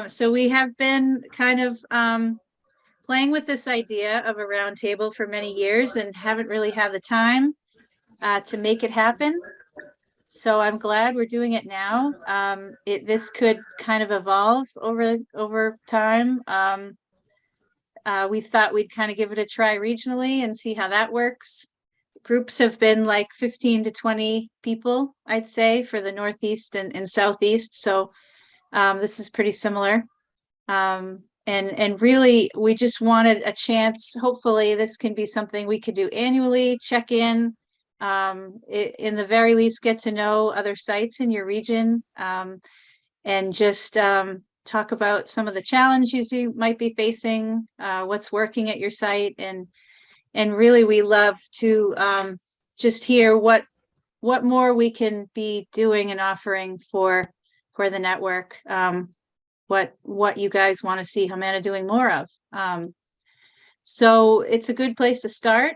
So we have been kind of playing with this idea of a roundtable for many years and haven't really had the time to make it happen. So I'm glad we're doing it now. This could kind of evolve over time. We thought we'd kind of give it a try regionally and see how that works. Groups have been like 15 to 20 people, I'd say, for the Northeast and Southeast. So this is pretty similar. And really, we just wanted a chance. Hopefully, this can be something we could do annually, check in, in the very least, get to know other sites in your region, and just talk about some of the challenges you might be facing, what's working at your site. And really, we love to just hear what more we can be doing and offering for the network. What you guys want to see HMANA doing more of. So it's a good place to start.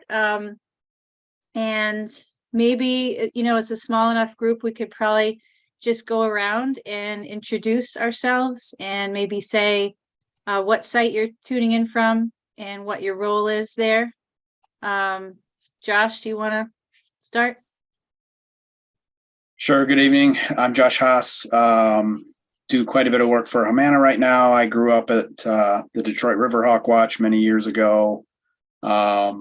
And maybe, it's a small enough group, we could probably just go around and introduce ourselves and maybe say what site you're tuning in from and what your role is there. Josh, do you want to start? Sure. Good evening. I'm Josh Haas. Do quite a bit of work for HMANA right now. I grew up at the Detroit River Hawkwatch many years ago. Yeah,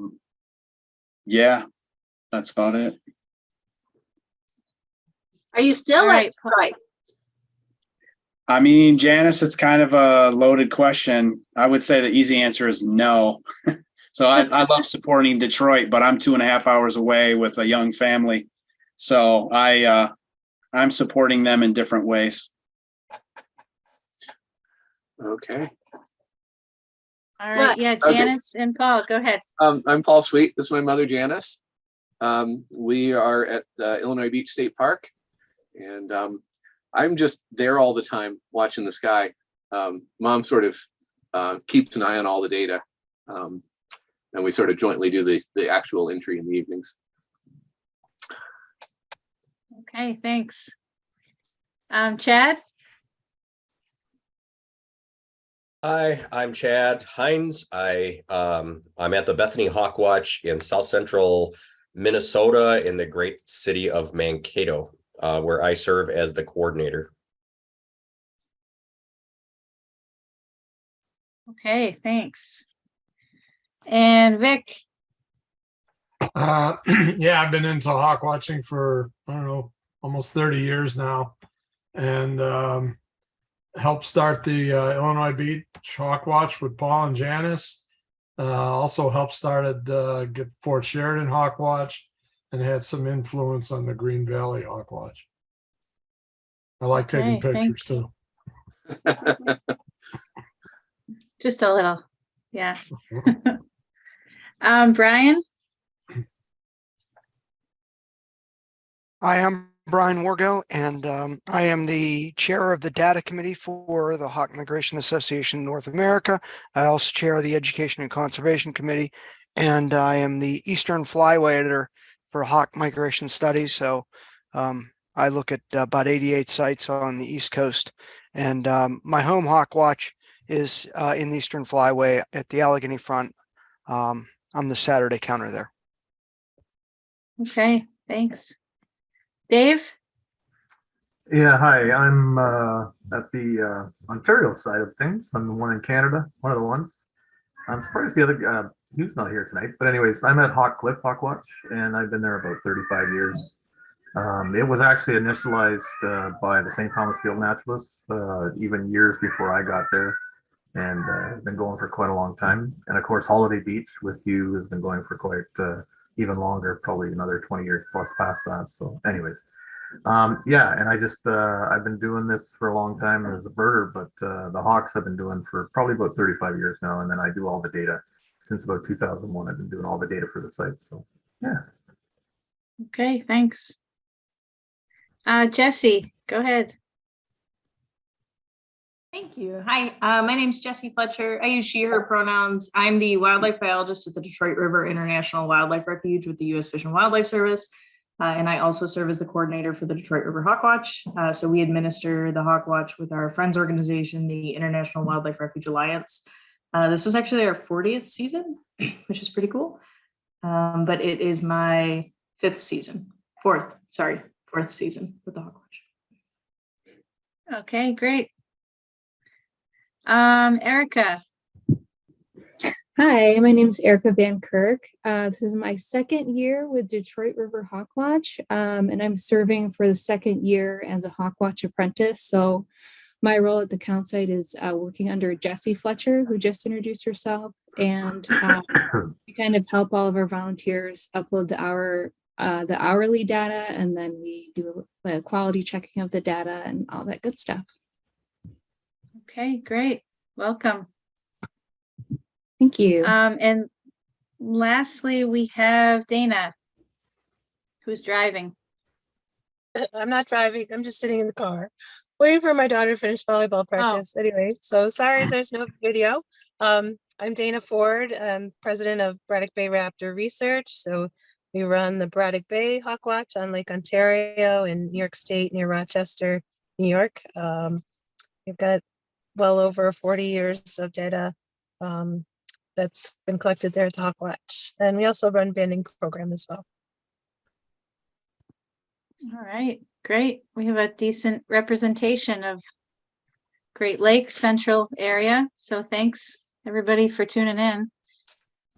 that's about it. Are you still at Detroit? I mean, Janice, it's kind of a loaded question. I would say the easy answer is no. So I love supporting Detroit, but I'm 2.5 hours away with a young family. So I'm supporting them in different ways. Okay. All right. Yeah, Janice and Paul, go ahead. I'm Paul Sweet. This is my mother, Janice. We are at Illinois Beach State Park, and I'm just there all the time watching the sky. Mom sort of keeps an eye on all the data, and we sort of jointly do the actual entry in the evenings. Okay, thanks. Chad? Hi, I'm Chad Hines. I'm at the Bethany Hawkwatch in South Central Minnesota in the great city of Mankato, where I serve as the coordinator. Okay, thanks. And Vic? Yeah, I've been into hawk watching for, I don't know, almost 30 years now, and helped start the Illinois Beach Hawk Watch with Paul and Janice. Also helped started get Fort Sheridan Hawk Watch, and had some influence on the Green Valley Hawk Watch. I like taking pictures too. Just a little, yeah. Brian? I am Brian Wargo, and I am the chair of the data committee for the Hawk Migration Association North America. I also chair the Education and Conservation Committee, and I am the Eastern Flyway editor for Hawk Migration Studies. So I look at about 88 sites on the East Coast, and my home Hawk Watch is in the Eastern Flyway at the Allegheny Front. I'm the Saturday counter there. Okay, thanks. Dave? Yeah, hi. I'm at the Ontario side of things. I'm the one in Canada, one of the ones. I'm surprised the other, he's not here tonight. But anyways, I'm at Hawk Cliff Hawkwatch, and I've been there about 35 years. It was actually initialized by the St. Thomas Field Naturalists even years before I got there, and has been going for quite a long time. And of course, Holiday Beach with you has been going for quite even longer, probably another 20 years plus past that. So anyways, yeah, and I just I've been doing this for a long time as a birder, but the Hawks I've been doing for probably about 35 years now, and then I do all the data since about 2001. I've been doing all the data for the site. So yeah. Okay, thanks. Jesse, go ahead. Thank you. Hi, my name is Jessie Fletcher. I use she, her pronouns. I'm the wildlife biologist at the Detroit River International Wildlife Refuge with the U.S. Fish and Wildlife Service. and I also serve as the coordinator for the Detroit River Hawkwatch. So we administer the Hawkwatch with our friends organization, the International Wildlife Refuge Alliance. This was actually our 40th season, which is pretty cool. But it is my fourth season with the Hawkwatch. Okay, great. Erica. Hi, my name is Erica Van Kirk. This is my second year with Detroit River Hawkwatch, and I'm serving for the second year as a Hawkwatch apprentice. So my role at the count site is working under Jessie Fletcher, who just introduced herself, and we kind of help all of our volunteers upload the hourly data, and then we do a quality checking of the data and all that good stuff. Okay, great. Welcome. Thank you. And lastly, we have Dana, who's driving. I'm not driving. I'm just sitting in the car waiting for my daughter to finish volleyball practice. Anyway, so sorry there's no video. I'm Dana Ford. I'm president of Braddock Bay Raptor Research. So we run the Braddock Bay Hawkwatch on Lake Ontario in New York State near Rochester, New York. We've got well over 40 years of data that's been collected there at the Hawkwatch. And we also run banding program as well. All right, great. We have a decent representation of Great Lakes Central area. So thanks everybody for tuning in.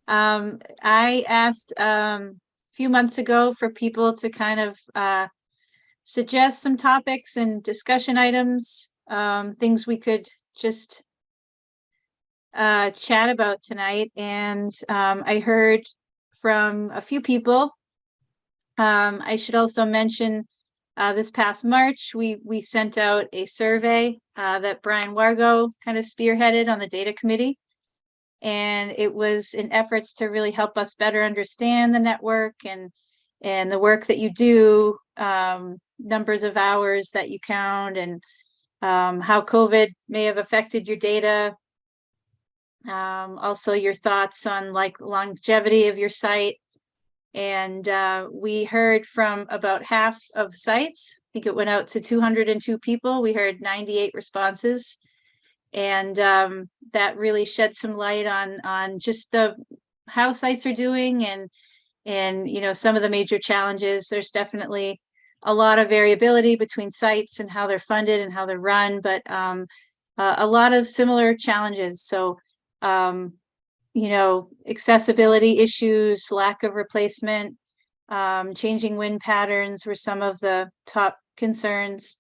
I asked a few months ago for people to kind of suggest some topics and discussion items, things we could just chat about tonight. And I heard from a few people. I should also mention this past March, we sent out a survey that Brian Wargo kind of spearheaded on the data committee. And it was in efforts to really help us better understand the network and the work that you do, numbers of hours that you count, and how COVID may have affected your data. Also your thoughts on like longevity of your site. And we heard from about half of sites. I think it went out to 202 people. We heard 98 responses. And that really shed some light on just how sites are doing and you know, some of the major challenges. There's definitely a lot of variability between sites and how they're funded and how they're run, but a lot of similar challenges. So you know, accessibility issues, lack of replacement, changing wind patterns were some of the top concerns.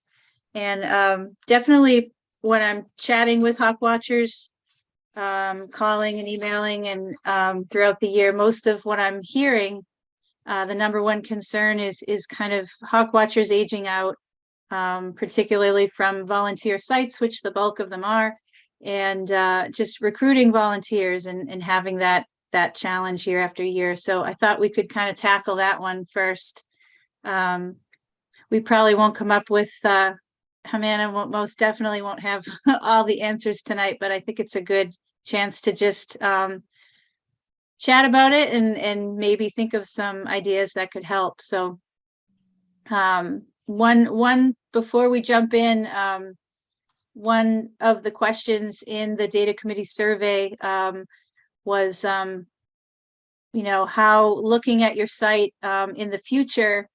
And definitely when I'm chatting with Hawkwatchers, calling and emailing and throughout the year, most of what I'm hearing, the number one concern is kind of Hawkwatchers aging out, particularly from volunteer sites, which the bulk of them are. And just recruiting volunteers and having that challenge year after year. So I thought we could kind of tackle that one first. We probably won't come up with HMANA most definitely won't have all the answers tonight, but I think it's a good chance to just chat about it and maybe think of some ideas that could help. So one before we jump in, one of the questions in the data committee survey was, you know, how looking at your site in the future,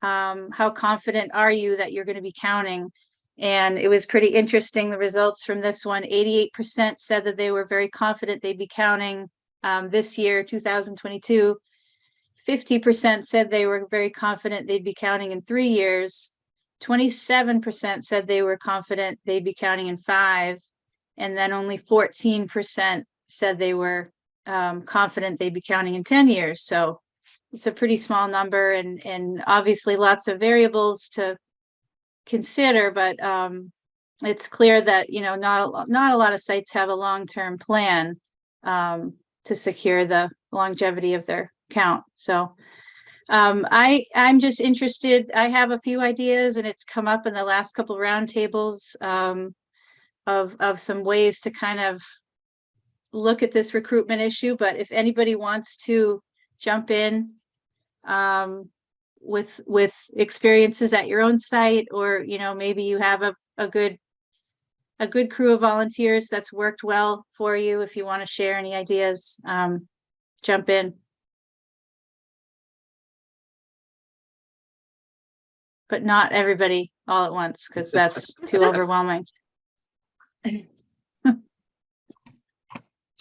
how confident are you that you're going to be counting? And it was pretty interesting, the results from this one. 88% said that they were very confident they'd be counting this year, 2022. 50% said they were very confident they'd be counting in 3 years. 27% said they were confident they'd be counting in 5, and then only 14% said they were confident they'd be counting in 10 years. So it's a pretty small number, and obviously lots of variables to consider, but it's clear that, you know, not a lot of sites have a long-term plan to secure the longevity of their count. So I'm just interested. I have a few ideas, and it's come up in the last couple of roundtables of some ways to kind of look at this recruitment issue. But if anybody wants to jump in, with experiences at your own site, or maybe you have a good crew of volunteers that's worked well for you. If you want to share any ideas, jump in. But not everybody all at once, because that's too overwhelming.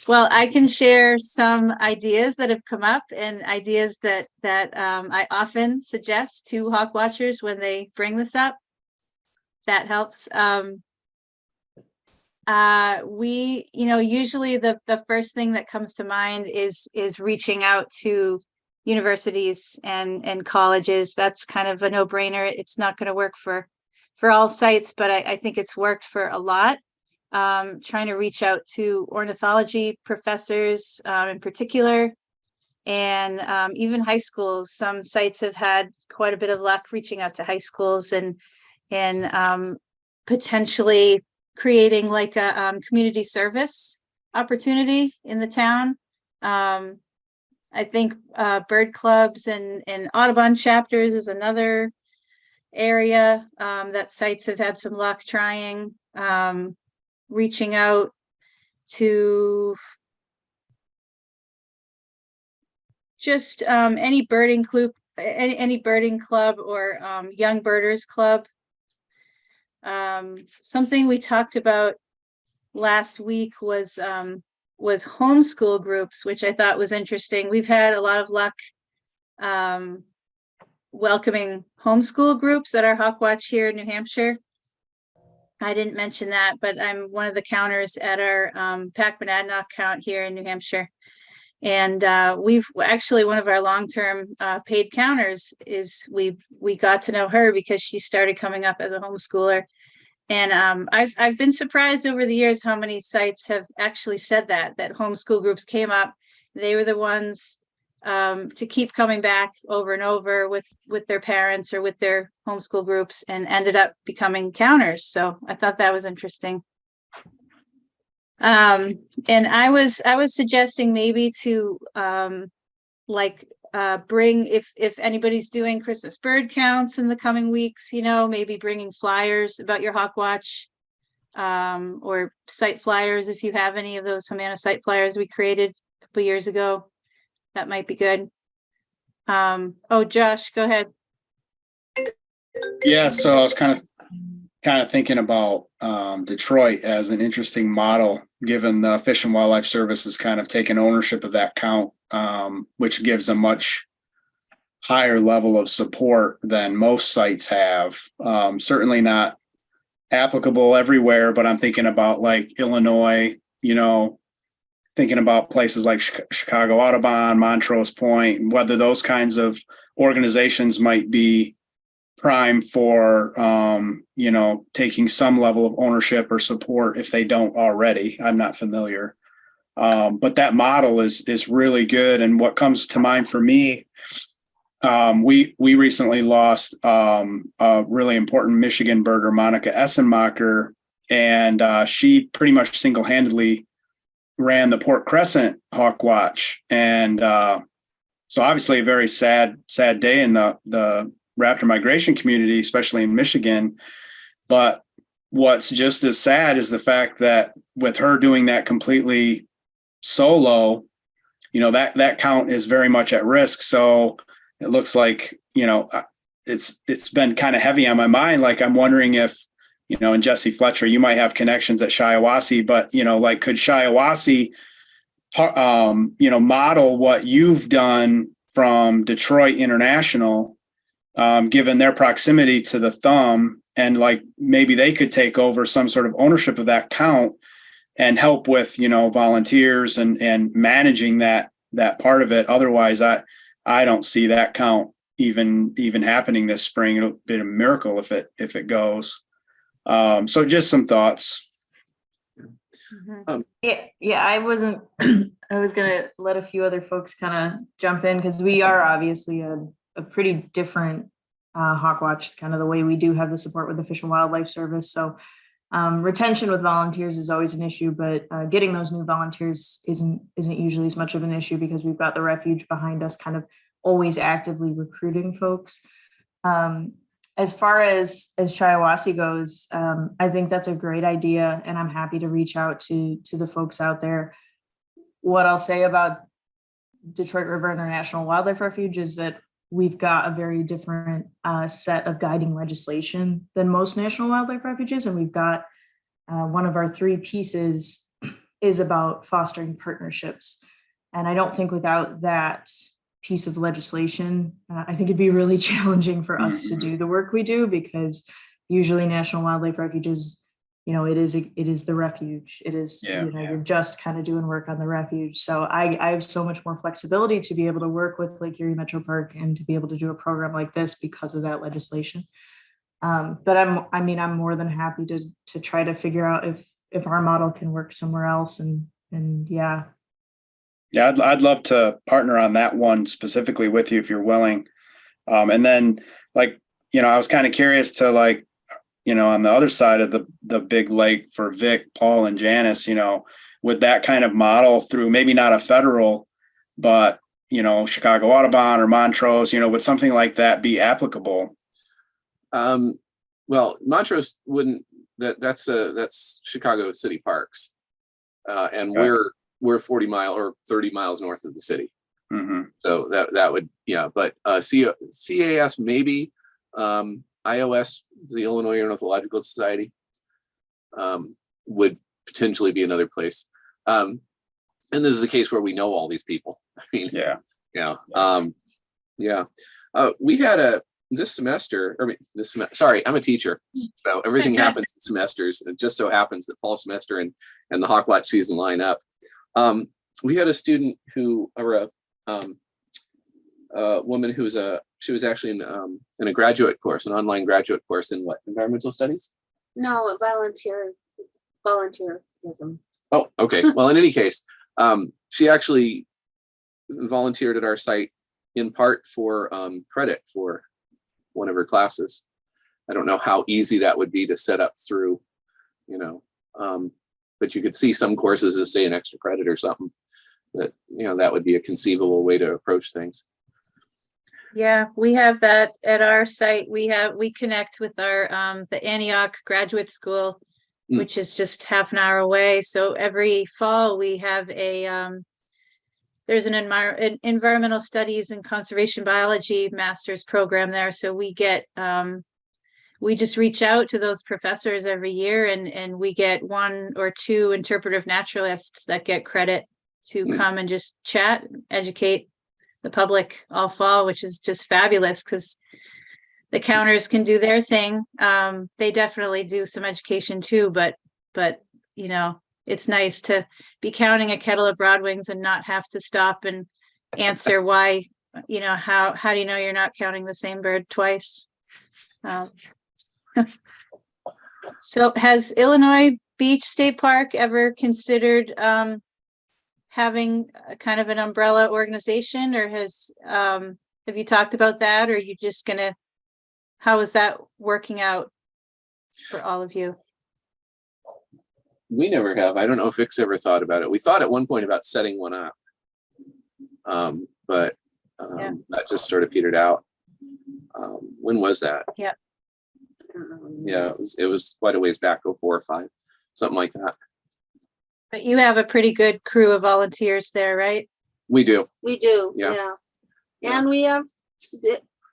Well, I can share some ideas that have come up, and ideas that I often suggest to Hawk Watchers when they bring this up. That helps. We, usually the first thing that comes to mind is reaching out to universities and colleges. That's kind of a no-brainer. It's not going to work for all sites, but I think it's worked for a lot. Trying to reach out to ornithology professors in particular, and even high schools. Some sites have had quite a bit of luck reaching out to high schools and potentially creating like a community service opportunity in the town. I think bird clubs and Audubon chapters is another area that sites have had some luck trying. Reaching out to just any birding club, or young birders club. Something we talked about last week was homeschool groups, which I thought was interesting. We've had a lot of luck welcoming homeschool groups at our Hawk Watch here in New Hampshire. I didn't mention that, but I'm one of the counters at our Pac-Monadnock count here in New Hampshire. And we've actually, one of our long-term paid counters is we got to know her because she started coming up as a homeschooler. And I've been surprised over the years how many sites have actually said that homeschool groups came up. They were the ones to keep coming back over and over with their parents or with their homeschool groups, and ended up becoming counters. So I thought that was interesting. And I was suggesting maybe to bring, if anybody's doing Christmas bird counts in the coming weeks, maybe bringing flyers about your Hawk Watch, or site flyers if you have any of those HMANA site flyers we created a couple years ago. That might be good. Oh, Josh, go ahead. Yeah, so I was kind of thinking about Detroit as an interesting model, given the Fish and Wildlife Service has kind of taken ownership of that count, which gives a much higher level of support than most sites have. Certainly not applicable everywhere, but I'm thinking about like Illinois, thinking about places like Chicago Audubon, Montrose Point, whether those kinds of organizations might be prime for, taking some level of ownership or support if they don't already. I'm not familiar. But that model is really good. And what comes to mind for me, we recently lost a really important Michigan birder, Monica Essenmacher, and she pretty much single-handedly ran the Port Crescent Hawk Watch. And so obviously a very sad day in the raptor migration community, especially in Michigan. But what's just as sad is the fact that with her doing that completely solo, that count is very much at risk. So it looks like, it's been kind of heavy on my mind. Like, I'm wondering if, and Jesse Fletcher, you might have connections at Shiawassee, but, could Shiawassee, model what you've done from Detroit International, given their proximity to the thumb, and maybe they could take over some sort of ownership of that count and help with, volunteers and managing that part of it. Otherwise, I don't see that count even happening this spring. It'll be a miracle if it goes. So just some thoughts. Yeah, I was gonna let a few other folks kind of jump in, because we are obviously a pretty different Hawk Watch, kind of the way we do have the support with the Fish and Wildlife Service. So retention with volunteers is always an issue, but getting those new volunteers isn't usually as much of an issue, because we've got the refuge behind us kind of always actively recruiting folks. As far as Shiawassee goes, I think that's a great idea, and I'm happy to reach out to the folks out there. What I'll say about Detroit River International Wildlife Refuge is that we've got a very different set of guiding legislation than most national wildlife refuges, and we've got one of our 3 pieces is about fostering partnerships. And I don't think without that piece of legislation, I think it'd be really challenging for us to do the work we do, because usually national wildlife refuges, you know, it is the refuge. It is, you're just kind of doing work on the refuge. So I have so much more flexibility to be able to work with Lake Erie Metro Park and to be able to do a program like this because of that legislation. But I'm more than happy to try to figure out if our model can work somewhere else. And yeah. Yeah, I'd love to partner on that one specifically with you if you're willing. And then, like, you know, I was kind of curious to, like, you know, on the other side of the big lake for Vic, Paul, and Janice, you know, would that kind of model through maybe not a federal, but, you know, Chicago Audubon or Montrose, you know, would something like that be applicable? Well, Montrose wouldn't. That's Chicago City Parks, and Okay. we're 40 miles or 30 miles north of the city. Mm-hmm. So that would, yeah, but CAS maybe, IOS, the Illinois Ornithological Society, would potentially be another place. And this is a case where we know all these people. I mean, we had sorry, I'm a teacher, so everything happens in semesters. It just so happens that fall semester and the Hawkwatch season line up. We had a student a woman who was she was actually in a graduate course, an online graduate course in what, environmental studies? No, volunteerism. Oh, okay. Well, in any case, she actually volunteered at our site in part for credit for one of her classes. I don't know how easy that would be to set up through, you know, but you could see some courses as, say, an extra credit or something. That, you know, that would be a conceivable way to approach things. Yeah, we have that at our site. We connect with our the Antioch Graduate School, which is just half an hour away. So every fall we have there's an environmental studies and conservation biology master's program there. So we get we just reach out to those professors every year, and we get 1 or 2 interpretive naturalists that get credit to come and just chat, educate the public all fall, which is just fabulous because the counters can do their thing. They definitely do some education too, but you know, it's nice to be counting a kettle of broadwings and not have to stop and answer why, you know, how do you know you're not counting the same bird twice? So has Illinois Beach State Park ever considered having a kind of an umbrella organization, or have you talked about that, or are you just how is that working out for all of you? We never have. I don't know if Vic's ever thought about it. We thought at one point about setting one up, but that just sort of petered out. When was that? Yeah. Yeah, it was quite a ways back, 4 or 5, something like that. But you have a pretty good crew of volunteers there, right? We do. We do, Yeah. And we have,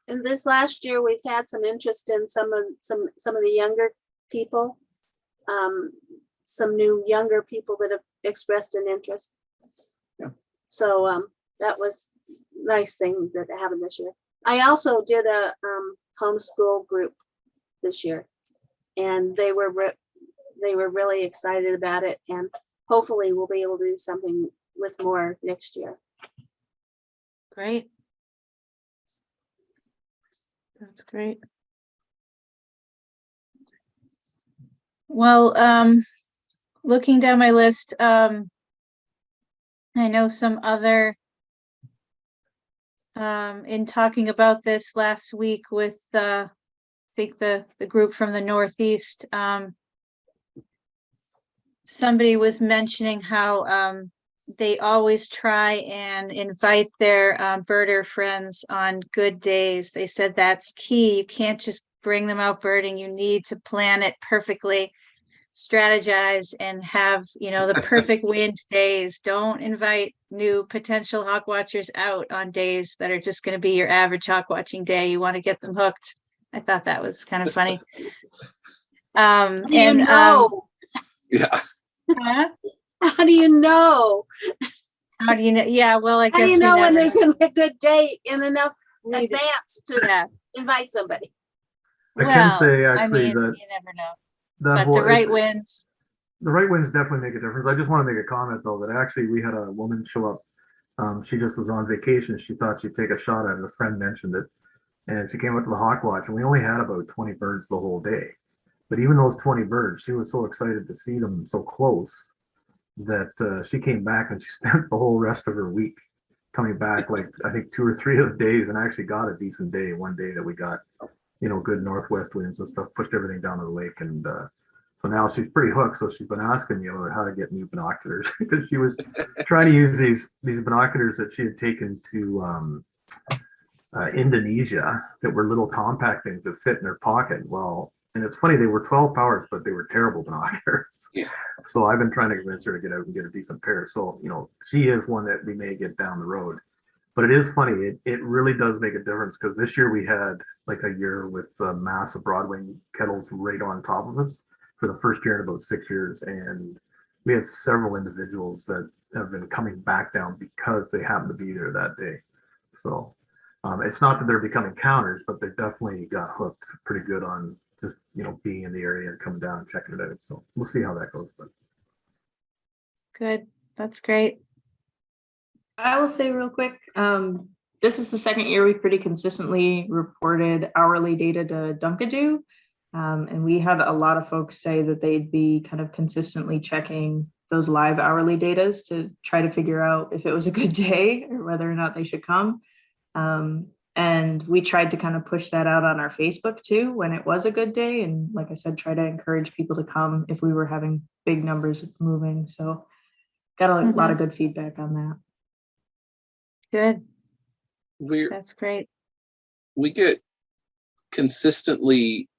in this last year, we've had some interest in some of the younger people. Some new younger people that have expressed an interest. Yeah. So that was a nice thing that happened this year. I also did a homeschool group this year, and they were really excited about it, and hopefully we'll be able to do something with more next year. Great. That's great. Well, looking down my list, I know some other, in talking about this last week with, I think the group from the Northeast, somebody was mentioning how they always try and invite their birder friends on good days. They said that's key. You can't just bring them out birding. You need to plan it perfectly, strategize, and have, the perfect wind days. Don't invite new potential hawk watchers out on days that are just going to be your average hawk watching day. You want to get them hooked. I thought that was kind of funny. How do you know? Yeah. Huh? How do you know? How do you know? Yeah, well, I How guess do you know when never there's going to be a good day in enough We did- advance to Yeah. invite somebody? I can Well, say I actually mean, that you never know. that But whole the right it's- winds. the right winds definitely make a difference. I just want to make a comment though that actually we had a woman show up. She just was on vacation. She thought she'd take a shot at it. A friend mentioned it, and she came up to the hawk watch, and we only had about 20 birds the whole day. But even those 20 birds, she was so excited to see them so close that she came back and she spent the whole rest of her week coming back, like I think 2 or 3 of the days, and actually got a decent day. One day that we got, good northwest winds and stuff, pushed everything down to the lake, and so now she's pretty hooked. So she's been asking me about how to get new binoculars because she was trying to use these binoculars that she had taken to Indonesia that were little compact things that fit in her pocket. Well, and it's funny, they were 12 powers, but they were terrible binoculars. Yeah. So I've been trying to convince her to get out and get a decent pair. So, she is one that we may get down the road. But it is funny, it really does make a difference because this year we had like a year with massive broadwing kettles right on top of us for the first year in about 6 years. And we had several individuals that have been coming back down because they happened to be there that day. So it's not that they're becoming counters, but they definitely got hooked pretty good on just, being in the area and coming down and checking it out. So we'll see how that goes. But Good. That's great. I will say real quick, this is the second year we've pretty consistently reported hourly data to Dunkadoo. And we had a lot of folks say that they'd be kind of consistently checking those live hourly datas to try to figure out if it was a good day or whether or not they should come. And we tried to kind of push that out on our Facebook too when it was a good day. And like I said, try to encourage people to come if we were having big numbers moving. So got a lot of good feedback on that. Good. We're That's great. we get consistently,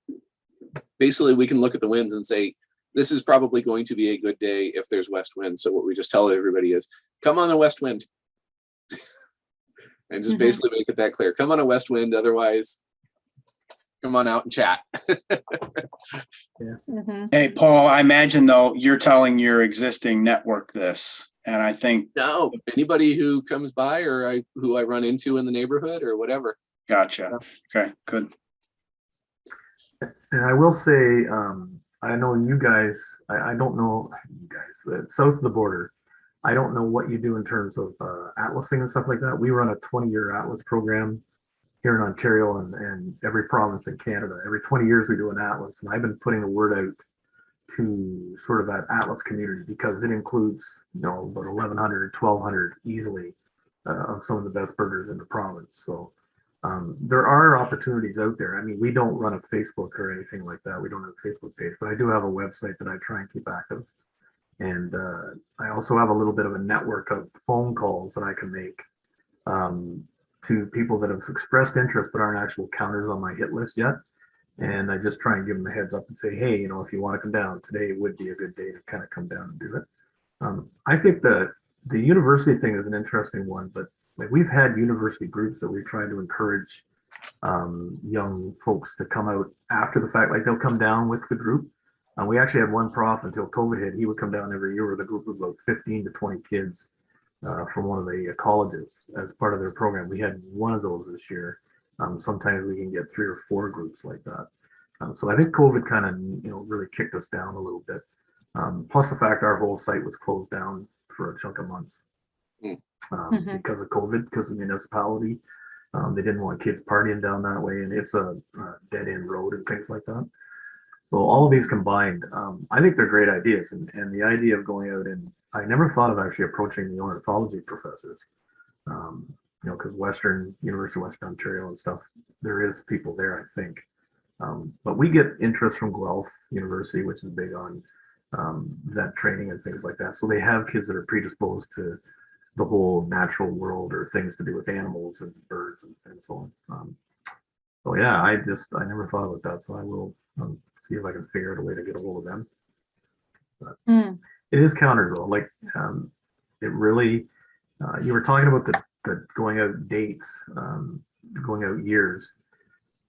basically we can look at the winds and say, this is probably going to be a good day if there's west wind. So what we just tell everybody is, come on a west wind. And just basically make it that clear. Come on a west wind, otherwise, come on out and chat. Hey, Paul, I imagine though, you're telling your existing network this, and I think. No, anybody who comes by or who I run into in the neighborhood or whatever. Gotcha. Okay, good. And I will say, I know you guys, I don't know you guys, south of the border, I don't know what you do in terms of atlasing and stuff like that. We run a 20-year atlas program here in Ontario and every province in Canada. Every 20 years we do an atlas, and I've been putting the word out to sort of that atlas community because it includes, about 1,100, 1,200 easily of some of the best birders in the province. So there are opportunities out there. I mean, we don't run a Facebook or anything like that. We don't have a Facebook page, but I do have a website that I try and keep active. And I also have a little bit of a network of phone calls that I can make to people that have expressed interest but aren't actual counters on my hit list yet. And I just try and give them a heads up and say, hey, if you want to come down, today would be a good day to kind of come down and do it. I think that the university thing is an interesting one, but like we've had university groups that we try to encourage young folks to come out after the fact, like they'll come down with the group. We actually had one prof until COVID hit. He would come down every year with a group of about 15 to 20 kids from one of the colleges as part of their program. We had one of those this year. Sometimes we can get 3 or 4 groups like that. So I think COVID kind of, really kicked us down a little bit. Plus the fact our whole site was closed down for a chunk of months because of COVID, because of the municipality. They didn't want kids partying down that way, and it's a dead end road and things like that. So all of these combined, I think they're great ideas. And the idea of going out and I never thought of actually approaching the ornithology professors, because University of Western Ontario and stuff, there is people there, I think. But we get interest from Guelph University, which is big on vet training and things like that. So they have kids that are predisposed to the whole natural world or things to do with animals and birds and so on. So yeah, I never thought about that. So I will see if I can figure out a way to get a hold of them. But it is counters though. Like it really, you were talking about the going out dates, going out years.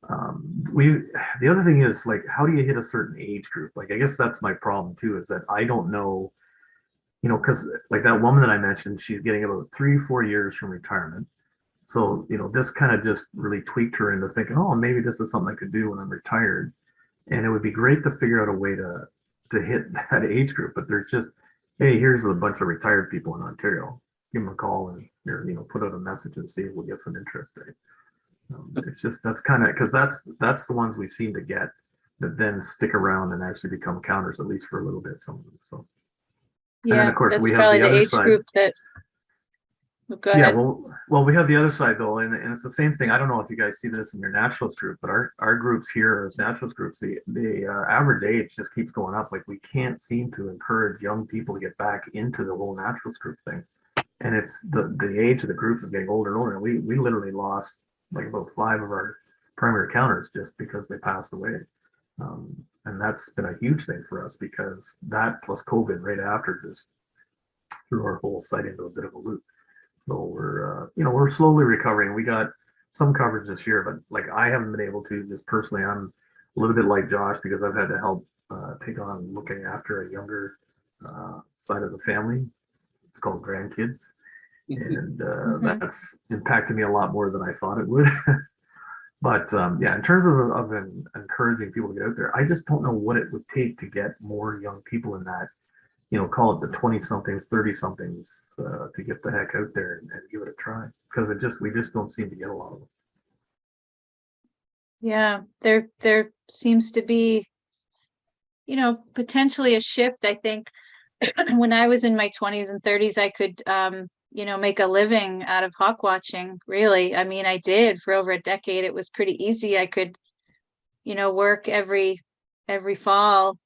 The other thing is like, how do you hit a certain age group? Like, I guess that's my problem too, is that I don't know, because like that woman that I mentioned, she's getting about 3-4 years from retirement. So, this kind of just really tweaked her into thinking, oh, maybe this is something I could do when I'm retired. And it would be great to figure out a way to hit that age group. But there's just, hey, here's a bunch of retired people in Ontario. Give them a call and put out a message and see if we'll get some interest. Right? It's just, that's kind of, because that's the ones we seem to get that then stick around and actually become counters, at least for a little bit. Some of them. So and then, Yeah, of course, that's we have probably the the other age side. group that. Go Yeah, ahead. well, we have the other side though, and it's the same thing. I don't know if you guys see this in your naturalist group, but our groups here as naturalist groups, the average age just keeps going up. Like we can't seem to encourage young people to get back into the whole naturalist group thing, and it's the age of the groups is getting older and older. And we literally lost like about 5 of our primary counters just because they passed away, and that's been a huge thing for us because that plus COVID right after just threw our whole site into a bit of a loop. So we're slowly recovering. We got some coverage this year, but like I haven't been able to just personally. I'm a little bit like Josh because I've had to help take on looking after a younger side of the family. It's called grandkids, and that's impacted me a lot more than I thought it would. But yeah, in terms of encouraging people to get out there, I just don't know what it would take to get more young people in that. Call it the 20-somethings, 30-somethings to get the heck out there and give it a try because we just don't seem to get a lot of them. Yeah, there seems to be, potentially a shift. I think when I was in my 20s and 30s, I could, make a living out of hawk watching. Really, I mean, I did for over a decade. It was pretty easy. I could, work every fall.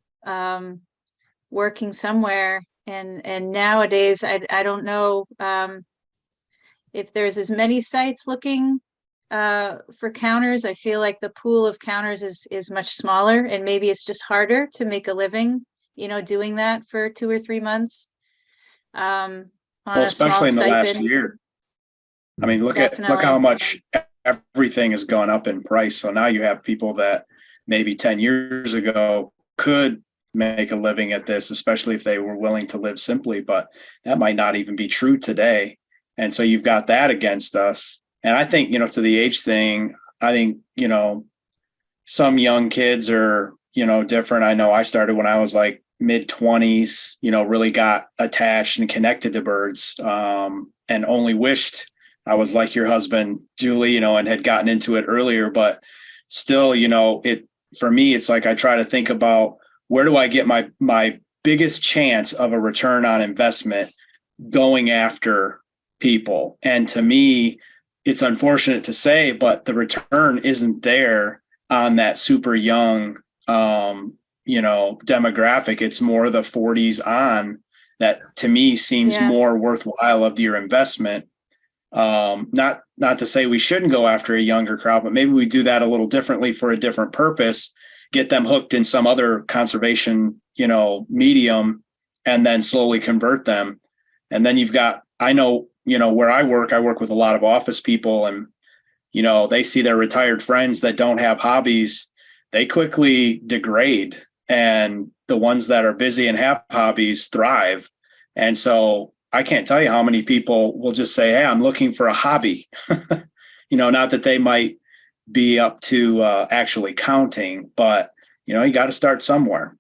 Working somewhere and nowadays I don't know if there's as many sites looking for counters. I feel like the pool of counters is much smaller and maybe it's just harder to make a living doing that for 2 or 3 months on a small especially in the last stipend. year. I mean, look Definitely. how much everything has gone up in price. So now you have people that maybe 10 years ago could make a living at this, especially if they were willing to live simply, but that might not even be true today. And so you've got that against us. And I think, to the age thing, I think, some young kids are, different. I know I started when I was like mid-20s, really got attached and connected to birds, and only wished I was like your husband, Julie, and had gotten into it earlier, but still, for me, it's like, I try to think about, where do I get my biggest chance of a return on investment going after people? And to me, it's unfortunate to say, but the return isn't there on that super young, demographic. It's more the 40s on that to me seems more worthwhile of your investment. Not to say we shouldn't go after a younger crowd, but maybe we do that a little differently for a different purpose. Get them hooked in some other conservation, medium, and then slowly convert them. And then you've got, I know, where I work with a lot of office people and, they see their retired friends that don't have hobbies, they quickly degrade. And the ones that are busy and have hobbies thrive. And so I can't tell you how many people will just say, hey, I'm looking for a hobby, not that they might be up to actually counting, but you got to start somewhere.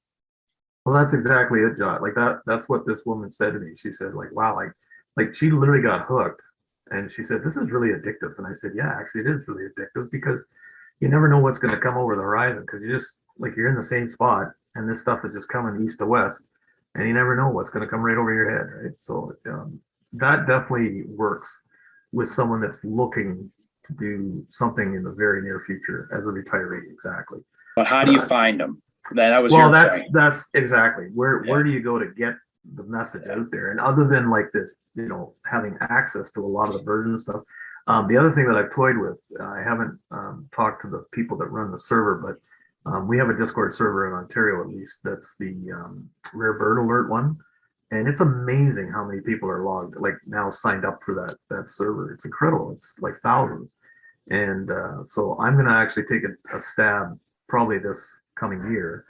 Well, that's exactly it, John. Like that's what this woman said to me. She said, like, wow, like she literally got hooked, and she said, this is really addictive. And I said, yeah, actually, it is really addictive because you never know what's going to come over the horizon because you just like you're in the same spot, and this stuff is just coming east to west, and you never know what's going to come right over your head, right? So that definitely works with someone that's looking to do something in the very near future as a retiree. Exactly. But how do you find them? That was Well, your point. that's exactly where Yeah. do you go to get the message out there? And other than like this, you know, having access to a lot of the versions and stuff. The other thing that I've toyed with, I haven't talked to the people that run the server, but we have a Discord server in Ontario, at least. That's the rare bird alert one, and it's amazing how many people are logged, like now signed up for that server. It's incredible. It's like thousands, and so I'm going to actually take a stab probably this coming year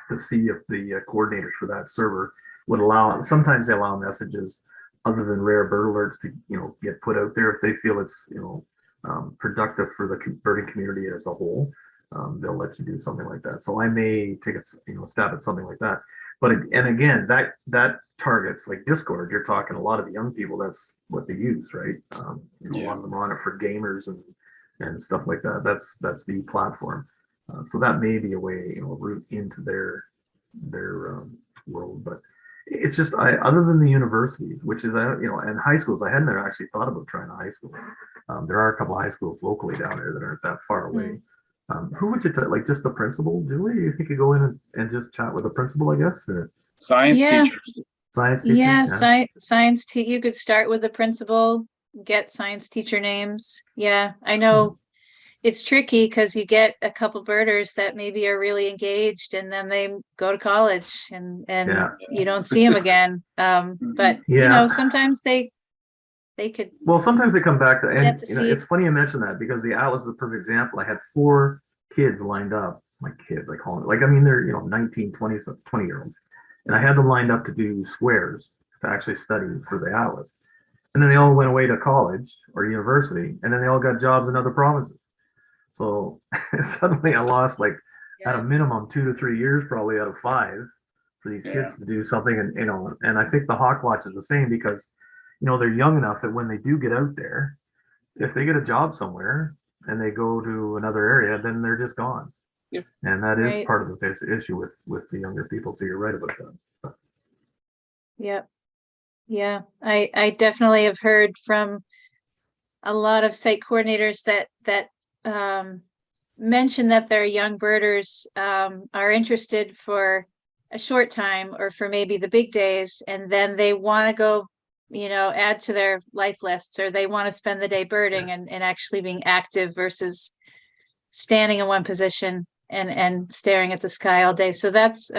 to see if the coordinators for that server would allow. Sometimes they allow messages other than rare bird alerts to, you know, get put out there if they feel it's, you know, productive for the birding community as a whole. They'll let you do something like that. So I may take a, you know, stab at something like that. But and again, that targets like Discord. You're talking a lot of the young people. That's what they use, right? You know, a lot of them are on it for gamers and stuff like that. That's the platform. So that may be a way, you know, a route into their world. But it's just other than the universities, which is you know, and high schools, I hadn't actually thought about trying a high school. There are a couple of high schools locally down there that aren't that far away. Who would you like? Just the principal, Julie? You think you go in and just chat with the principal, I guess, or Science Yeah. teacher. science teacher? Yeah, science you could start with the principal, get science teacher names. Yeah, I know it's tricky because you get a couple birders that maybe are really engaged and then they go to college and Yeah. you don't see them again. But you Yeah. know, sometimes they could Well, sometimes they come back to, and get the you know, seed. it's funny you mention that because the Atlas is a perfect example. I had 4 kids lined up, my kids, I call it, like, I mean, they're, you know, 19, 20-year-olds. And I had them lined up to do squares to actually study for the Atlas. And then they all went away to college or university, and then they all got jobs in other provinces. So suddenly I lost like at a minimum 2 to 3 years, probably out of 5 for these kids to do something. And, you know, and I think the Hawk Watch is the same because, you know, they're young enough that when they do get out there, if they get a job somewhere and they go to another area, then they're just gone. Yeah. And that is Right. part of the issue with the younger people. So you're right about that. Yep. Yeah, I definitely have heard from a lot of site coordinators that mention that their young birders are interested for a short time or for maybe the big days, and then they want to go, you know, add to their life lists, or they want to spend the day birding and actually being active versus standing in one position and staring at the sky all day. So that's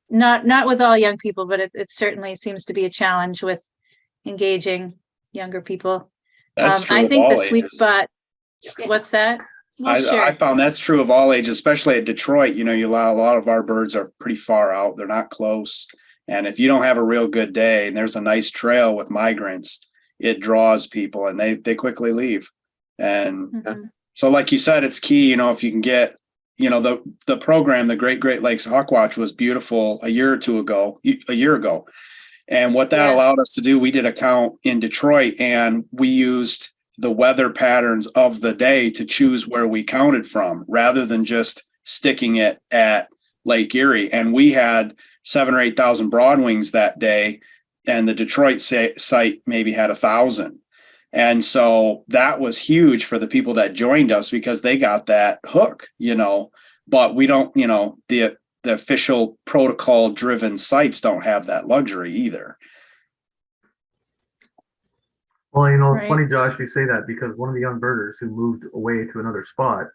not with all young people, but it certainly seems to be a challenge with engaging younger people. That's true I of think the all sweet ages. spot. What's that? Well, I sure. found that's true of all ages, especially at Detroit. You know, a lot of our birds are pretty far out. They're not close. And if you don't have a real good day and there's a nice trail with migrants, it draws people and they quickly leave. And Mhm. so like you said, it's key, you know, if you can get, you know, the program, the Great Lakes Hawk Watch was beautiful a year ago. And what that Yeah. allowed us to do, we did a count in Detroit and we used the weather patterns of the day to choose where we counted from rather than just sticking it at Lake Erie. And we had 7,000 or 8,000 broadwings that day, and the Detroit site maybe had 1,000. And so that was huge for the people that joined us because they got that hook, you know, but we don't, you know, the official protocol driven sites don't have that luxury either. Well, you know, it's Right. funny, Josh, you say that because one of the young birders who moved away to another spot,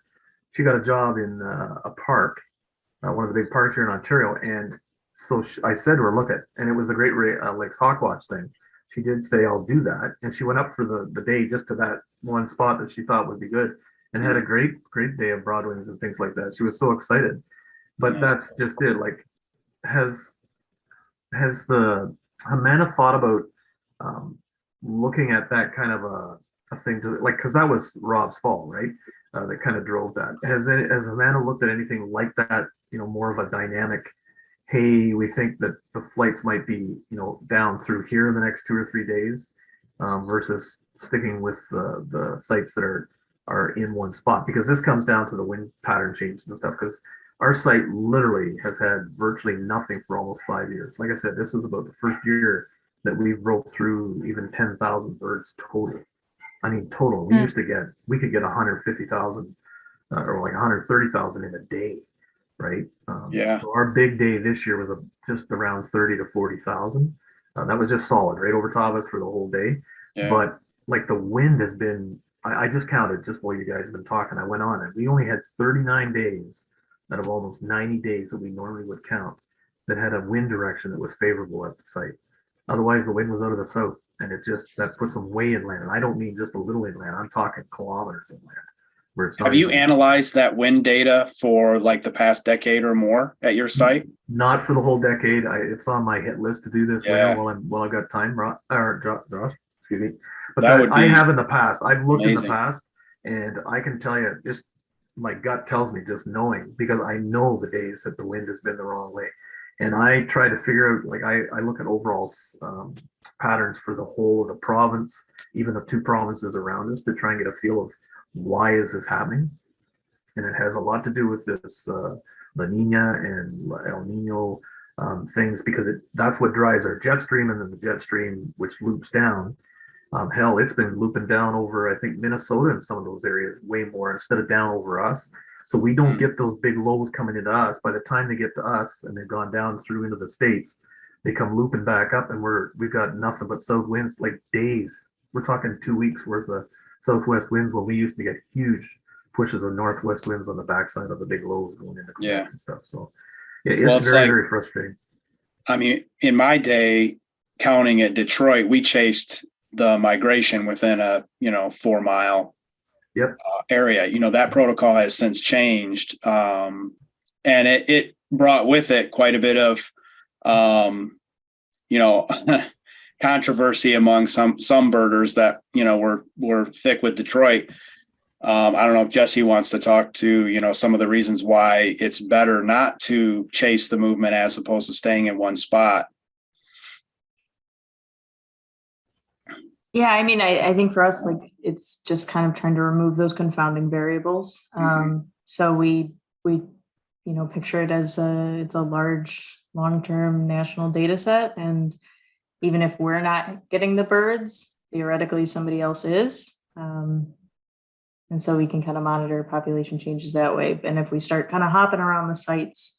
she got a job in a park, one of the big parks here in Ontario. And so I said to her, look and it was the Great Lakes Hawk Watch thing. She did say, I'll do that. And she went up for the day just to that one spot that she thought would be good and had a great day of broadwings and things like that. She was so excited. But that's just it. Like, has the HMANA thought about looking at that kind of a thing to like, because that was Rob's fall, right? That kind of drove that. Has HMANA looked at anything like that? You know, more of a dynamic. Hey, we think that the flights might be, you know, down through here in the next 2 or 3 days, versus sticking with the sites that are in one spot, because this comes down to the wind pattern changes and stuff. Because our site literally has had virtually nothing for almost 5 years. Like I said, this is about the first year that we've rolled through even 10,000 birds total. I mean, total. We could get 150,000 or like 130,000 in a day, right? Yeah. So our big day this year was just around 30 to 40,000. That was just solid right over top of us for the whole day. Yeah. But like the wind has been, I just counted just while you guys have been talking. I went on it. We only had 39 days out of almost 90 days that we normally would count that had a wind direction that was favorable at the site. Otherwise, the wind was out of the south, and it just that puts them way inland. And I don't mean just a little inland. I'm talking kilometers inland, where it's not Have you even- analyzed that wind data for like the past decade or more at your site? Not for the whole decade. It's on my hit list to do this Yeah. winter while I've got time. Josh, excuse me. But That would I be have in the past. I've looked in amazing. the past, and I can tell you, just my gut tells me, just knowing, because I know the days that the wind has been the wrong way, and I try to figure out. Like I look at overall patterns for the whole of the province, even the two provinces around us, to try and get a feel of why is this happening, and it has a lot to do with this La Nina and El Nino things, because that's what drives our jet stream, and then the jet stream which loops down. Hell, it's been looping down over, I think, Minnesota and some of those areas way more instead of down over us. So we don't get those big lows coming into us. By the time they get to us and they've gone down through into the States, they come looping back up, and we've got nothing but south winds, like days. We're talking 2 weeks worth of southwest winds when we used to get huge pushes of northwest winds on the backside of the big lows going into Quebec and stuff. So it's It's very, like, very frustrating. I mean, in my day, counting at Detroit, we chased the migration within a 4 mile area. That protocol has since changed, and it brought with it quite a bit of controversy among some birders that were thick with Detroit. I don't know if Jesse wants to talk to some of the reasons why it's better not to chase the movement as opposed to staying in one spot. Yeah, I mean, I think for us, like, it's just kind of trying to remove those confounding variables. So we picture it as it's a large, long-term national data set. And even if we're not getting the birds, theoretically somebody else is. And so we can kind of monitor population changes that way. And if we start kind of hopping around the sites,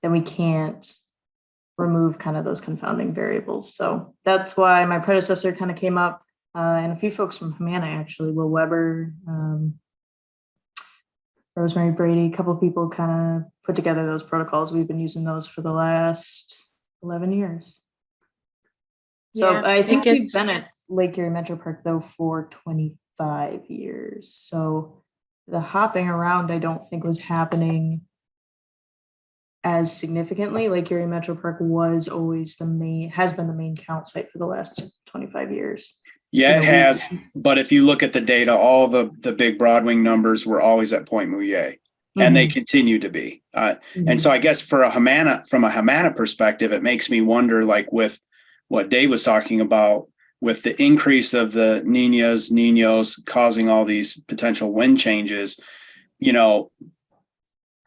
then we can't remove kind of those confounding variables. So that's why my predecessor kind of came up, and a few folks from HMANA, actually, Will Weber, Rosemary Brady, a couple of people kind of put together those protocols. We've been using those for the last 11 years. So Yeah, I think we've it's been at Lake Erie Metro Park, though, for 25 years. So the hopping around, I don't think was happening as significantly. Lake Erie Metro Park was always has been the main count site for the last 25 years. Yeah, it has. But if you look at the data, all the big Broadwing numbers were always at Point Mouillet, and they continue to be. And so I guess from a HMANA perspective, it makes me wonder, like with what Dave was talking about, with the increase of the Niños causing all these potential wind changes,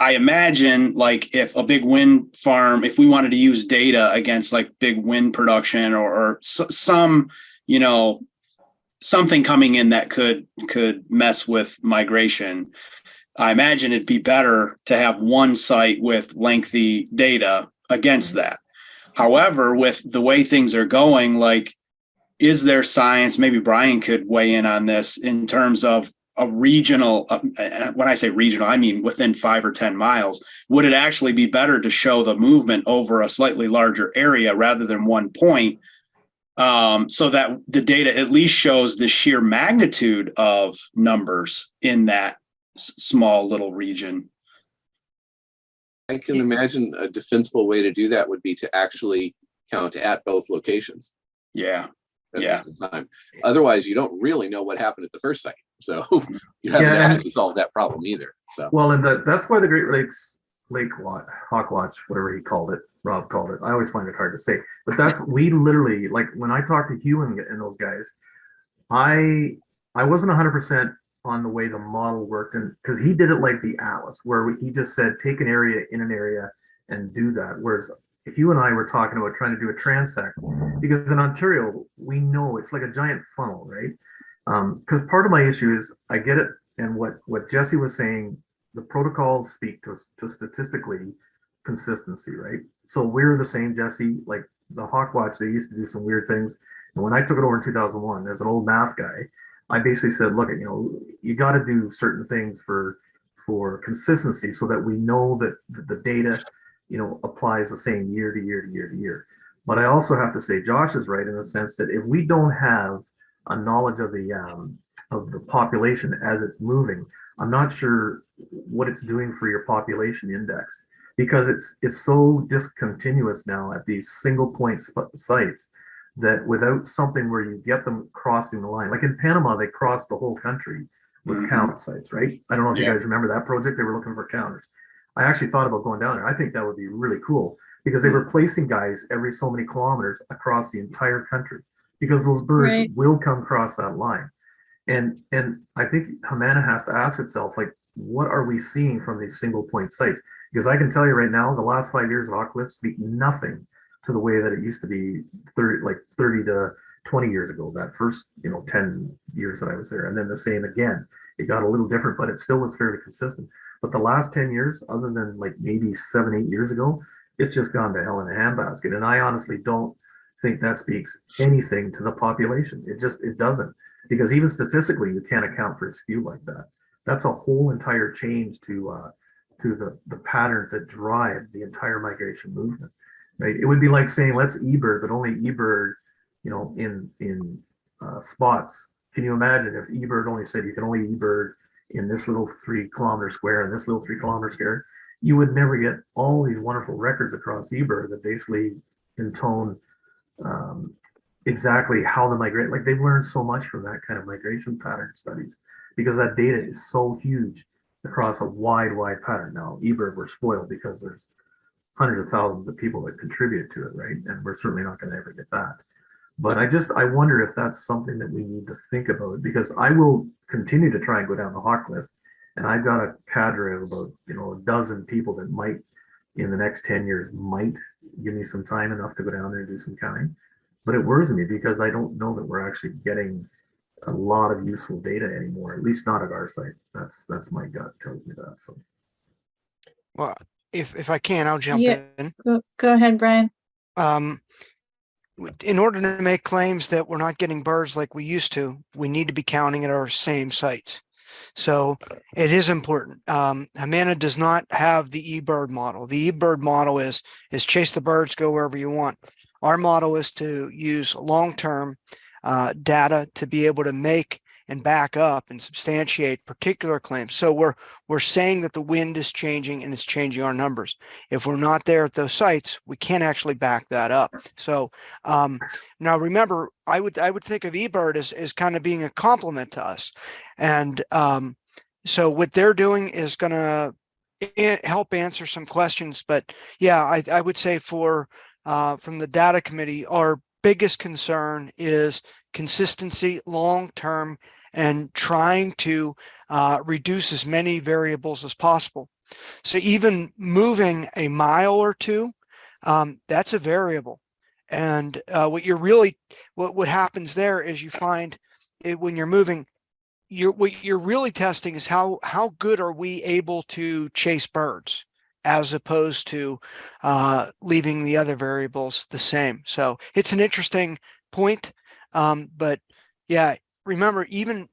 I imagine, like, if a big wind farm, if we wanted to use data against like big wind production or some, something coming in that could mess with migration, I imagine it'd be better to have one site with lengthy data against that. However, with the way things are going, like, is there science, maybe Brian could weigh in on this, in terms of a regional, when I say regional, I mean within 5 or 10 miles, would it actually be better to show the movement over a slightly larger area rather than one point, so that the data at least shows the sheer magnitude of numbers in that small little region? I can imagine a defensible way to do that would be to actually count at both locations. Yeah. At the same time. Otherwise, you don't really know what happened at the first site. So you haven't actually solved that problem either. So well, and that's why the Great Lakes Hawk Watch, whatever he called it, Rob called it. I always find it hard to say, but we literally, like, when I talked to Hugh and those guys, I wasn't 100% on the way the model worked, and because he did it like the Atlas, where he just said take an area in an area and do that. Whereas if you and I were talking about trying to do a transect, because in Ontario we know it's like a giant funnel, right? Because part of my issue is, I get it, and what Jesse was saying, the protocols speak to statistically consistency, right? So we're the same, Jesse. Like the Hawkwatch, they used to do some weird things. And when I took it over in 2001, as an old math guy, I basically said, look, you got to do certain things for consistency so that we know that the data, applies the same year to year to year to year. But I also have to say, Josh is right in the sense that if we don't have a knowledge of the population as it's moving, I'm not sure what it's doing for your population index, because it's so discontinuous now at these single point sites that without something where you get them crossing the line, like in Panama, they crossed the whole country with count sites, right? I don't know if you guys remember that project. They were looking for counters. I actually thought about going down there. I think that would be really cool because they were placing guys every so many kilometers across the entire country because those birds will come across that line. And I think HMANA has to ask itself, like, what are we seeing from these single point sites? Because I can tell you right now, the last 5 years of Hawk Cliff speak nothing to the way that it used to be 30 to 20 years ago, that first, 10 years that I was there. And then the same again. It got a little different, but it still was fairly consistent. But the last 10 years, other than like maybe 7, 8 years ago, it's just gone to hell in a handbasket. And I honestly don't think that speaks anything to the population. It doesn't. Because even statistically, you can't account for a skew like that. That's a whole entire change to the patterns that drive the entire migration movement, right? It would be like saying let's eBird, but only eBird, in spots. Can you imagine if eBird only said you can only eBird in this little 3-kilometer square and this little 3-kilometer square? You would never get all these wonderful records across eBird that basically intone exactly how the migrate. Like they've learned so much from that kind of migration pattern studies because that data is so huge across a wide pattern. Now, eBird, we're spoiled because there's hundreds of thousands of people that contribute to it, right? And we're certainly not going to ever get that. But I wonder if that's something that we need to think about, because I will continue to try and go down the Hawk Cliff, and I've got a cadre of about a dozen people that might in the next 10 years might give me some time enough to go down there and do some counting. But it worries me because I don't know that we're actually getting a lot of useful data anymore, at least not at our site. That's my gut tells me that. So, Well, if I can, I'll jump Yeah. in. Go ahead, Brian. In order to make claims that we're not getting birds like we used to, we need to be counting at our same sites. So it is important. HMANA does not have the eBird model. The eBird model is chase the birds, go wherever you want. Our model is to use long-term data to be able to make and back up and substantiate particular claims. So we're saying that the wind is changing and it's changing our numbers. If we're not there at those sites, we can't actually back that up. So now remember, I would think of eBird as kind of being a complement to us. And so what they're doing is going to help answer some questions. But yeah, I would say from the data committee, our biggest concern is consistency long-term and trying to reduce as many variables as possible. So even moving a mile or two, that's a variable. And what happens there is you find when you're moving, what you're really testing is how good are we able to chase birds, as opposed to leaving the other variables the same. So it's an interesting point. But yeah, remember, even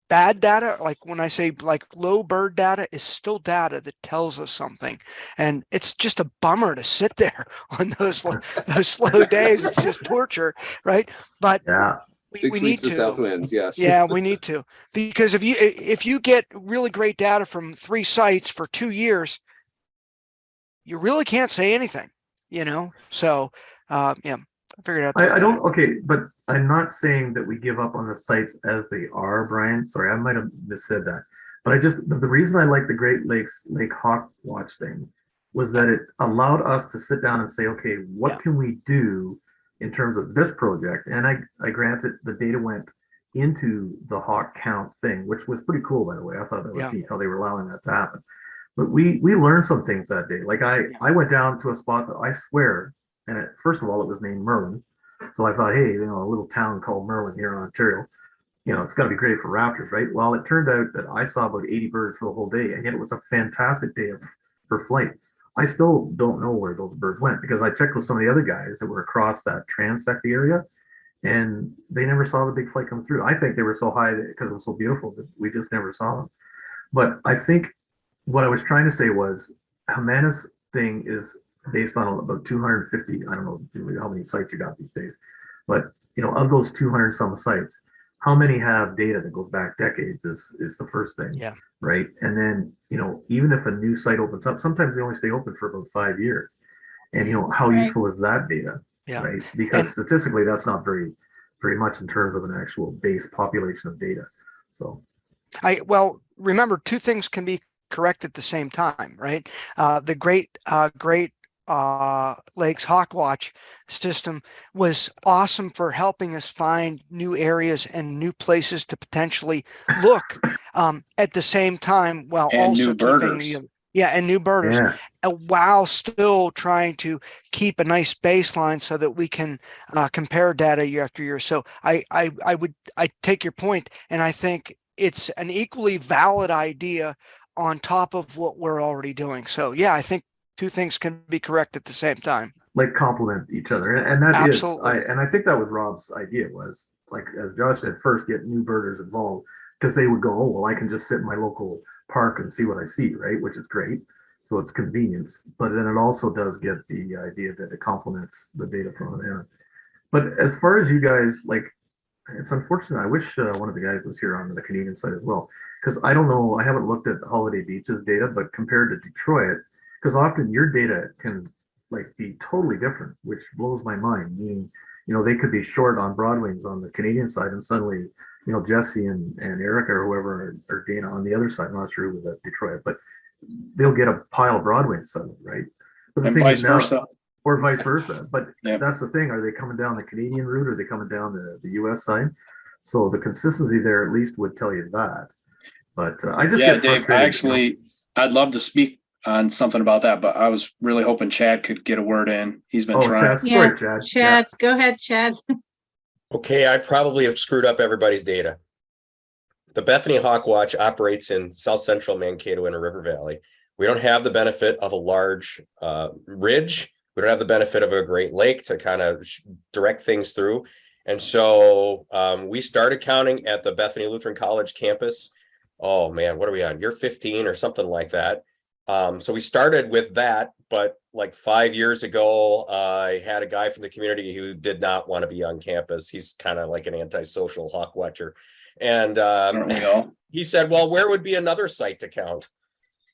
bad data, like when I say like low bird data, is still data that tells us something. And it's just a bummer to sit there on those slow days. It's just torture, right? But yeah. we need to. South winds, yes. Yeah, we need to, because if you get really great data from 3 sites for 2 years, you really can't say anything, So yeah, I figured out. I don't. Okay, but I'm not saying that we give up on the sites as they are, Brian. Sorry, I might have missaid that. But the reason I like the Great Lakes Lake Hawk Watch thing was that it allowed us to sit down and say, okay, what can we do in terms of this project? And I granted the data went into the HawkCount thing, which was pretty cool, by the way. I thought that was neat how they were allowing that to happen. But we learned some things that day. Like I went down to a spot that I swear, and first of all, it was named Merlin. So I thought, hey, a little town called Merlin here in Ontario, it's got to be great for raptors, right? Well, it turned out that I saw about 80 birds for the whole day, and yet it was a fantastic day for flight. I still don't know where those birds went because I checked with some of the other guys that were across that transect area, and they never saw the big flight come through. I think they were so high because it was so beautiful that we just never saw them. But I think what I was trying to say was HMANA's thing is based on about 250. I don't know how many sites you got these days, but of those 200 some sites, how many have data that goes back decades is the first thing. Yeah. Right. And then, even if a new site opens up, sometimes they only stay open for about 5 years. And how Right. useful is that data? Yeah. Right. Because And- statistically, that's not very much in terms of an actual base population of data. So well, remember, two things can be correct at the same time, right? The Great Lakes Hawkwatch system was awesome for helping us find new areas and new places to potentially look at the same time, while And also new keeping birders. and new birders, yeah. while still trying to keep a nice baseline so that we can compare data year after year. So I take your point, and I think it's an equally valid idea on top of what we're already doing. So yeah, I think two things can be correct at the same time. Like complement each other. And that Absolutely. is, I think that was Rob's idea, was like, as Josh said, first get new birders involved, because they would go, oh, well, I can just sit in my local park and see what I see, right? Which is great. So it's convenience, but then it also does get the idea that it complements the data from there. But as far as you guys, like, it's unfortunate. I wish one of the guys was here on the Canadian side as well, because I don't know. I haven't looked at Holiday Beach's data, but compared to Detroit, because often your data can like be totally different, which blows my mind. Meaning, they could be short on broadwings on the Canadian side, and suddenly, Jesse and Erica or whoever or Dana on the other side. I'm not sure who was at Detroit, but they'll get a pile of broadwings suddenly, right? But the And thing vice is now, versa. or vice versa. But Yeah. that's the thing. Are they coming down the Canadian route, or are they coming down the US side? So the consistency there at least would tell you that. But I just Yeah, get Dave, frustrated. I'd love to speak on something about that, but I was really hoping Chad could get a word in. He's been Oh, trying. Chad, Yeah, sorry, Chad. Chad, go ahead, Chad. Okay, I probably have screwed up everybody's data. The Bethany Hawkwatch operates in south central Mankato in a river valley. We don't have the benefit of a large ridge. We don't have the benefit of a Great Lake to kind of direct things through. And so we started counting at the Bethany Lutheran College campus. Oh man, what are we on? Year 15 or something like that. So we started with that, but like 5 years ago, I had a guy from the community who did not want to be on campus. He's kind of like an antisocial hawk watcher. And he said, well, where would be another site to count?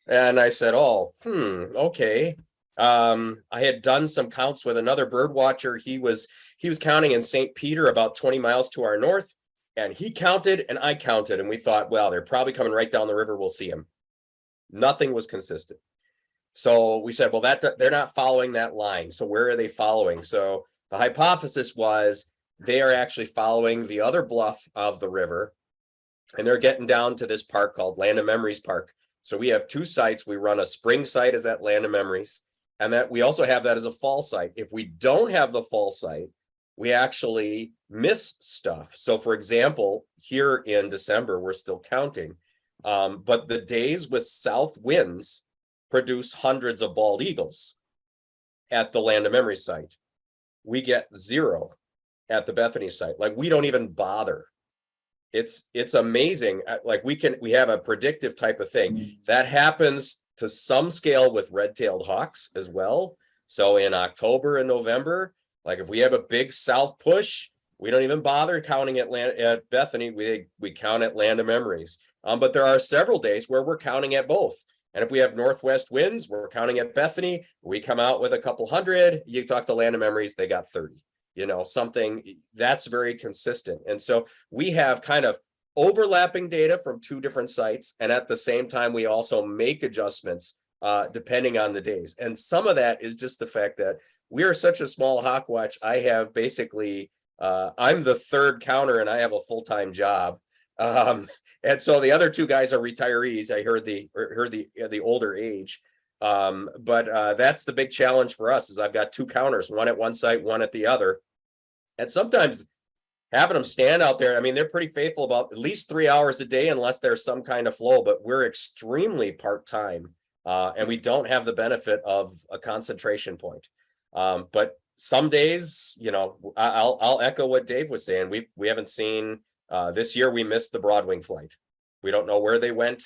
And I said, oh, okay. I had done some counts with another bird watcher. He was counting in St. Peter, about 20 miles to our north, and he counted and I counted, and we thought, well, they're probably coming right down the river. We'll see them. Nothing was consistent. So we said, well, they're not following that line. So where are they following? So the hypothesis was they are actually following the other bluff of the river, and they're getting down to this park called Land of Memories Park. So we have two sites. We run a spring site as at Land of Memories, and that we also have that as a fall site. If we don't have the fall site, we actually miss stuff. So for example, here in December, we're still counting, but the days with south winds produce hundreds of bald eagles at the Land of Memory site. We get 0 at the Bethany site. Like, we don't even bother. It's amazing. Like, we have a predictive type of thing that happens to some scale with red-tailed hawks as well. So in October and November, like if we have a big south push, we don't even bother counting at Bethany. We count at Land of Memories. But there are several days where we're counting at both. And if we have northwest winds, we're counting at Bethany. We come out with a couple hundred. You talk to Land of Memories, they got 30. Something that's very consistent. And so we have kind of overlapping data from two different sites. And at the same time, we also make adjustments depending on the days. And some of that is just the fact that we are such a small hawkwatch. I have basically, I'm the third counter and I have a full-time job. And so the other two guys are retirees. I heard the older age. But that's the big challenge for us is I've got two counters, one at one site, one at the other. And sometimes having them stand out there, I mean, they're pretty faithful about at least 3 hours a day, unless there's some kind of flow, but we're extremely part-time And we don't have the benefit of a concentration point. But some days, you know, I'll echo what Dave was saying. We haven't seen, this year we missed the Broadwing flight. We don't know where they went.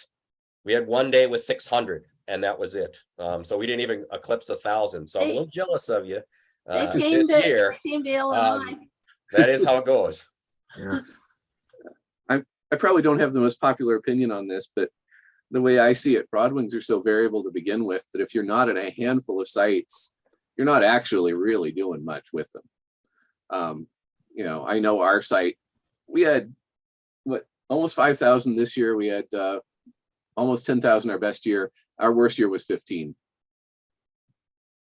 We had one day with 600 and that was it. So we didn't even eclipse 1,000. So I'm a little jealous of you this year. They came to Illinois. That is how it goes. Yeah. I probably don't have the most popular opinion on this, but the way I see it, Broadwings are so variable to begin with that if you're not at a handful of sites, you're not actually really doing much with them. You know, I know our site, we had almost 5,000 this year. We had almost 10,000 our best year. Our worst year was 15.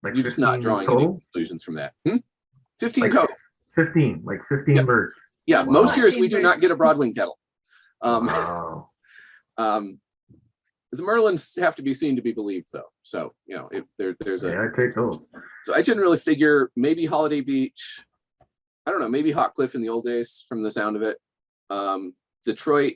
Like You're just not 15 drawing any total? conclusions from that. 15 Like total. 15, like 15 Yep. birds. Yeah, Wow. most years we 15 do not get a birds. Broadwing kettle. Wow. The Merlins have to be seen to be believed, though. So, you know, there's a. Yeah, I take those. So I didn't really figure maybe Holiday Beach. I don't know, maybe Hawk Cliff in the old days from the sound of it. Detroit,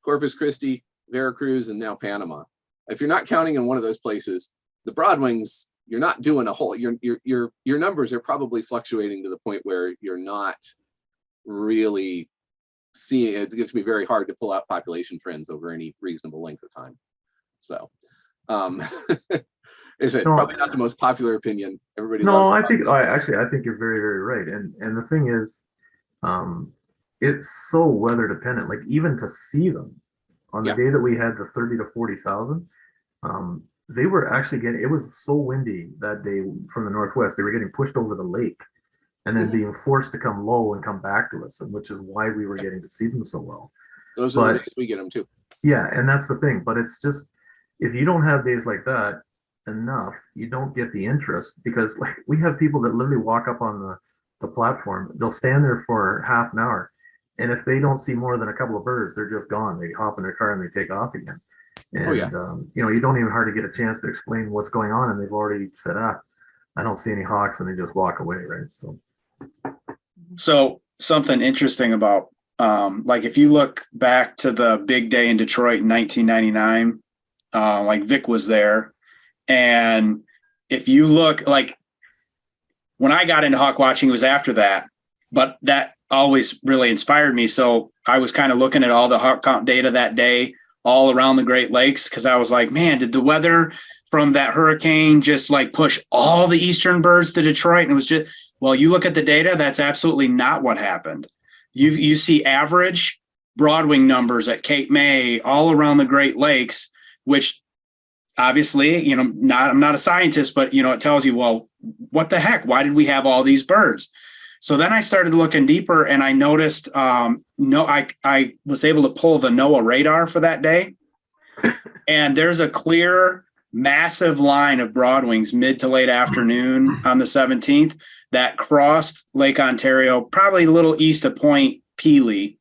Corpus Christi, Veracruz, and now Panama. If you're not counting in one of those places, the Broadwings, you're not doing a whole, your numbers are probably fluctuating to the point where you're not really seeing, it's going to be very hard to pull out population trends over any reasonable length of time. So, is it No. probably not the most popular opinion? Everybody No, loves I think I think you're very, very right. And the thing is, it's so weather dependent. Like even to see them on the Yeah. day that we had the 30 to 40,000, they were actually getting. It was so windy that day from the northwest. They were getting pushed over the lake, and then being forced to come low and come back to us, and which is why we were getting to see them so well. Those are the But- days we get them too. Yeah, and that's the thing. But it's just if you don't have days like that enough, you don't get the interest because like we have people that literally walk up on the platform. They'll stand there for half an hour, and if they don't see more than a couple of birds, they're just gone. They hop in their car and they take off again. And Oh, yeah. you know, you don't even hardly get a chance to explain what's going on, and they've already said, I don't see any hawks, and they just walk away, right? So something interesting about, like if you look back to the big day in Detroit in 1999, like Vic was there. And if you look like when I got into hawk watching, it was after that, but that always really inspired me. So I was kind of looking at all the HawkCount data that day, all around the Great Lakes. Cause I was like, man, did the weather from that hurricane just like push all the eastern birds to Detroit? And it was just, well, you look at the data, that's absolutely not what happened. You see average Broadwing numbers at Cape May, all around the Great Lakes, which obviously, you know, I'm not a scientist, but you know, it tells you, well, what the heck? Why did we have all these birds? So then I started looking deeper and I noticed, I was able to pull the NOAA radar for that day. And there's a clear, massive line of Broadwings mid to late afternoon on the 17th that crossed Lake Ontario, probably a little east of Point Pelee,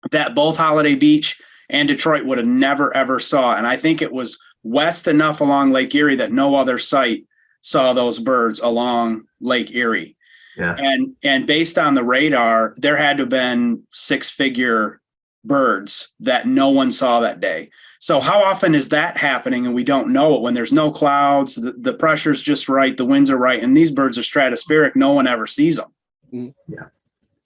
that both Holiday Beach and Detroit would have never, ever saw. And I think it was west enough along Lake Erie that no other site saw those birds along Lake Erie. Yeah. And based on the radar, there had to have been 6-figure birds that no one saw that day. So how often is that happening and we don't know it when there's no clouds, the pressure's just right, the winds are right, and these birds are stratospheric, no one ever sees them. Yeah.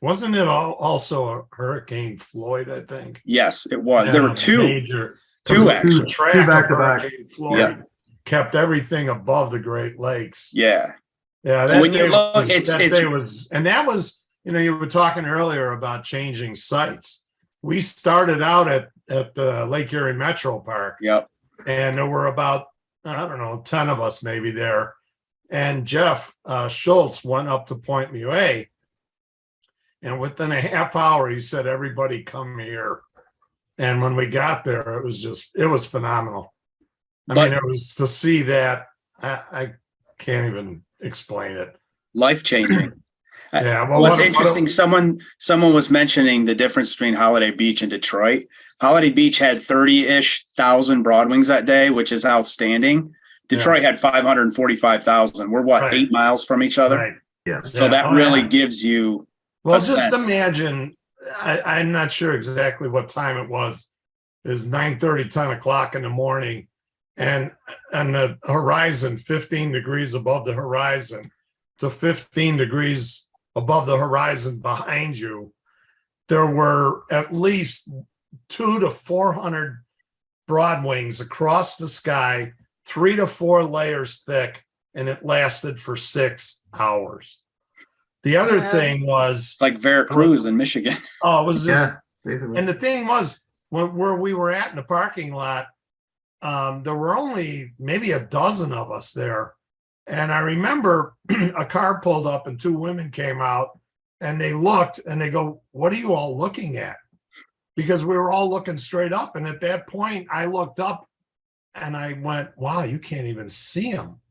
Wasn't it also a Hurricane Floyd, I think? Yes, it was. There were Yeah, two. major. Two, the actually. track Two of back-to-back. Hurricane Floyd Yeah. kept everything above the Great Lakes. Yeah. Yeah, When you look, day was, and that was, you know, you were talking earlier about changing sites. We started out at the Lake Erie Metro Park. Yep. And there were about, I don't know, 10 of us maybe there. And Jeff Schultz went up to Point Muet. And within a half hour, he said, everybody come here. And when we got there, it was phenomenal. I mean, it was to see that, I can't even explain it. Life changing. Yeah. Well, What's interesting, someone was mentioning the difference between Holiday Beach and Detroit. Holiday Beach had 30-ish thousand Broadwings that day, which is outstanding. Detroit had 545,000. We're what, 8 miles from each other? Right. Yeah. So that really gives you Well, a just sense. imagine, I'm not sure exactly what time it was. It was 9:30, 10 o'clock in the morning. and the horizon 15 degrees above the horizon to 15 degrees above the horizon behind you, there were at least 200 to 400 broadwings across the sky, 3 to 4 layers thick, and it lasted for 6 hours. The other Wow. thing was Like Veracruz in Michigan. oh, it was just, Yeah, basically. and the thing was, where we were at in the parking lot, there were only maybe a dozen of us there. And I remember a car pulled up and 2 women came out and they looked and they go, "What are you all looking at?" Because we were all looking straight up. And at that point, I looked up and I went, "Wow, you can't even see them."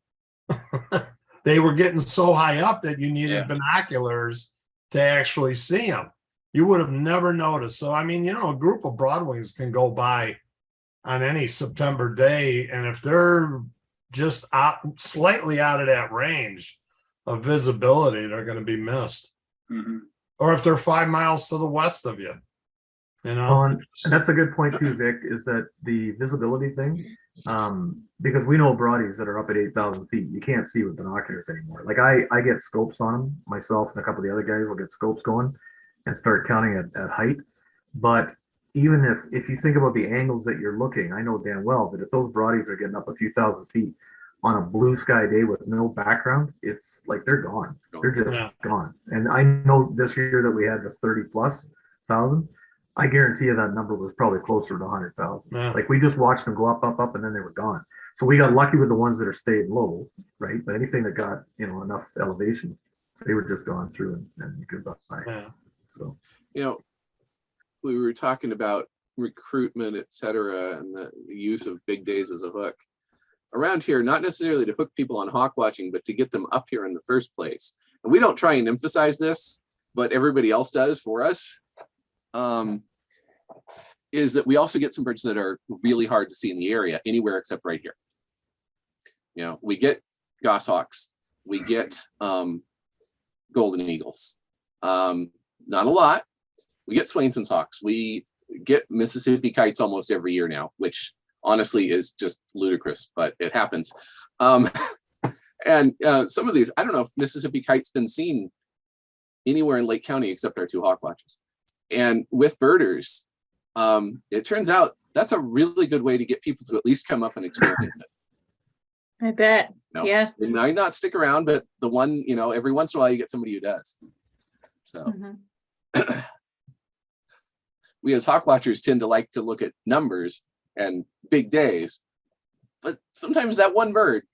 They were getting so high up that you needed Yeah. binoculars to actually see them. You would have never noticed. So, I mean, a group of broadwings can go by on any September day. And if they're just slightly out of that range of visibility, they're going to be missed. Mhm. Or if they're 5 miles to the west of you, Well, and that's a good point too, Vic, is that the visibility thing, because we know broadies that are up at 8,000 feet, you can't see with binoculars anymore. Like I get scopes on them, myself and a couple of the other guys will get scopes going and start counting at height. But even if you think about the angles that you're looking, I know damn well that if those broadies are getting up a few thousand feet on a blue sky day with no background, it's like they're gone. They're just gone. And I know this year that we had the 30 plus thousand, I guarantee you that number was probably closer to 100,000. Yeah. Like we just watched them go up, up, up, and then they were gone. So we got lucky with the ones that are stayed low, right? But anything that got enough elevation, they were just gone through and you could buy. Yeah. So We were talking about recruitment, et cetera, and the use of big days as a hook. Around here, not necessarily to hook people on hawk watching, but to get them up here in the first place. And we don't try and emphasize this, but everybody else does for us. Is that we also get some birds that are really hard to see in the area anywhere except right here. We get goshawks, we get golden eagles, not a lot. We get Swainson's hawks, we get Mississippi kites almost every year now, which honestly is just ludicrous, but it happens. And some of these, I don't know if Mississippi kite's been seen anywhere in Lake County except our 2 hawk watches. And with birders, it turns out that's a really good way to get people to at least come up and experience it. I bet. Yeah. It might not stick around, but the one, every once in a while you get somebody who does. So we as hawk watchers tend to like to look at numbers and big days, but sometimes that one bird.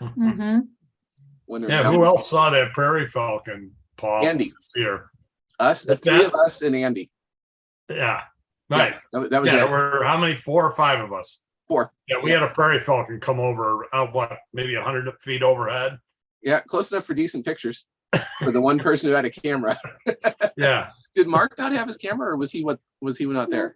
Mm-hmm. Who else saw that prairie falcon, Paul? Andy. Here. Us, the 3 of us and Andy. Yeah. Right. Yeah, that was yeah, it. we're how many? 4 or 5 of us? 4. Yeah, we had a prairie falcon come over, maybe 100 feet overhead. Yeah, close enough for decent pictures for the one person who had a camera. Yeah. Did Mark not have his camera, or was he not there?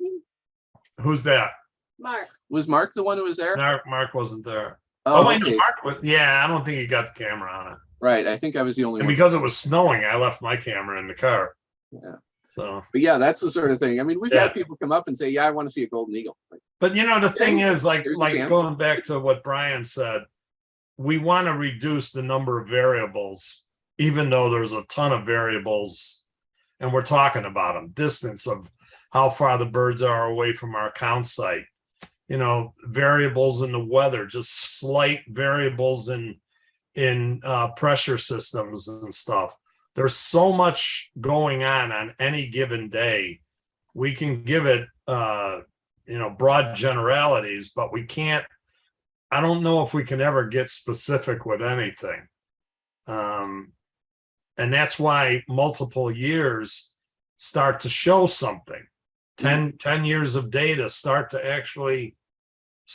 Who's that? Mark. Was Mark the one who was there? Mark wasn't there. Oh, wait, okay. no, Mark was. Yeah, I don't think he got the camera on it. Right, I think I was the only And one. because it was snowing, I left my camera in the car. Yeah. So. But yeah, that's the sort of thing. I mean, we've had people come up and say, "Yeah, I want to see a golden eagle." Like, but the thing is, like chance. going back to what Brian said, we want to reduce the number of variables, even though there's a ton of variables, and we're talking about them, distance of how far the birds are away from our count site, variables in the weather, just slight variables in pressure systems and stuff. There's so much going on any given day. We can give it, broad generalities, but we can't, I don't know if we can ever get specific with anything. And that's why multiple years start to show something. 10 years of data start to actually,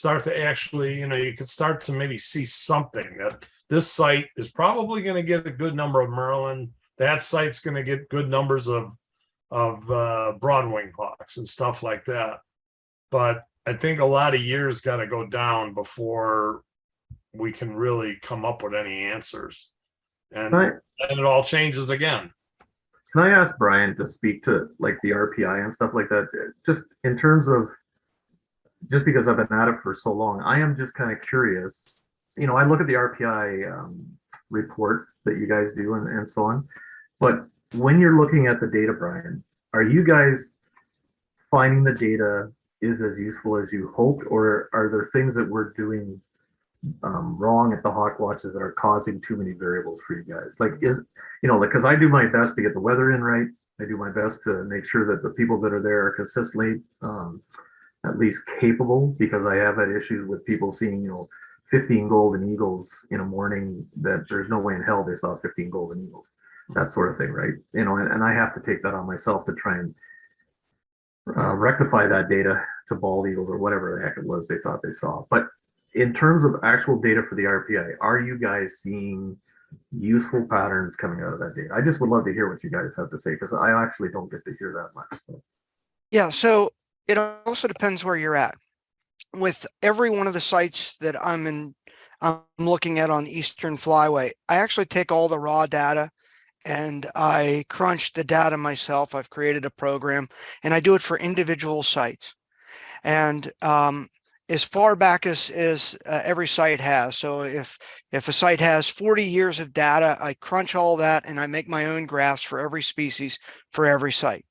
you could start to maybe see something that this site is probably going to get a good number of Merlin. That site's going to get good numbers of broadwing hawks and stuff like that. But I think a lot of years got to go down before we can really come up with any answers. And then it all changes again. Can I ask Brian to speak to like the RPI and stuff like that? Just in terms of just because I've been at it for so long, I am just kind of curious. I look at the RPI report that you guys do and so on. But when you're looking at the data, Brian, are you guys finding the data is as useful as you hoped, or are there things that we're doing wrong at the Hawk Watches that are causing too many variables for you guys? Because I do my best to get the weather in right. I do my best to make sure that the people that are there are consistently at least capable, because I have had issues with people seeing, 15 golden eagles in a morning that there's no way in hell they saw 15 golden eagles, that sort of thing, right? And I have to take that on myself to try and rectify that data to bald eagles or whatever the heck it was they thought they saw. But in terms of actual data for the RPI, are you guys seeing useful patterns coming out of that data? I just would love to hear what you guys have to say, because I actually don't get to hear that much. So. Yeah, so it also depends where you're at. With every one of the sites that I'm looking at on the Eastern Flyway, I actually take all the raw data and I crunch the data myself. I've created a program and I do it for individual sites. And as far back as every site has. So if a site has 40 years of data, I crunch all that and I make my own graphs for every species for every site.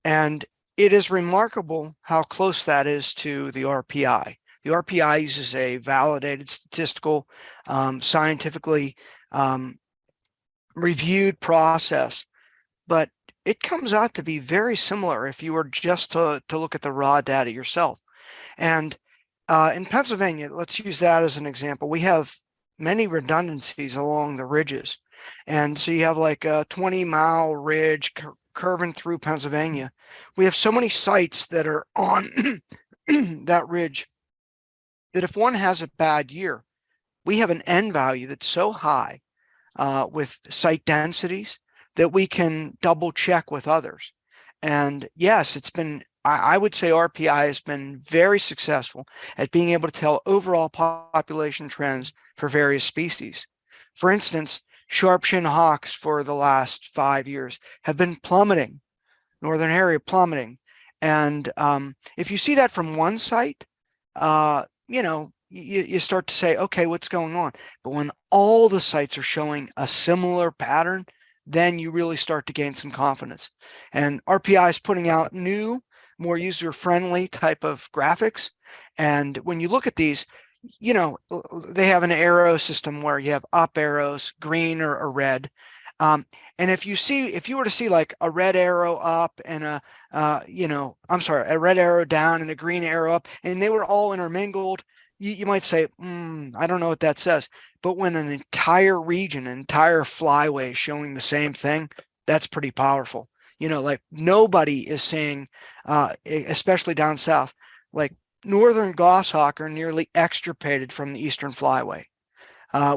And it is remarkable how close that is to the RPI. The RPI uses a validated statistical, scientifically reviewed process, but it comes out to be very similar if you were just to look at the raw data yourself. And in Pennsylvania, let's use that as an example. We have many redundancies along the ridges. And so you have like a 20-mile ridge curving through Pennsylvania. We have so many sites that are on that ridge that if one has a bad year, we have an N value that's so high with site densities that we can double check with others. And yes, it's been, I would say RPI has been very successful at being able to tell overall population trends for various species. For instance, sharp-shinned hawks for the last 5 years have been plummeting, northern area plummeting. And if you see that from one site, you start to say, okay, what's going on? But when all the sites are showing a similar pattern, then you really start to gain some confidence. And RPI is putting out new, more user-friendly type of graphics. And when you look at these, they have an arrow system where you have up arrows, green or red. And if you were to see like a red arrow up and a red arrow down and a green arrow up, and they were all intermingled, you might say, I don't know what that says. But when an entire region, an entire flyway is showing the same thing, that's pretty powerful. Like nobody is saying, especially down south, like northern goshawk are nearly extirpated from the Eastern Flyway.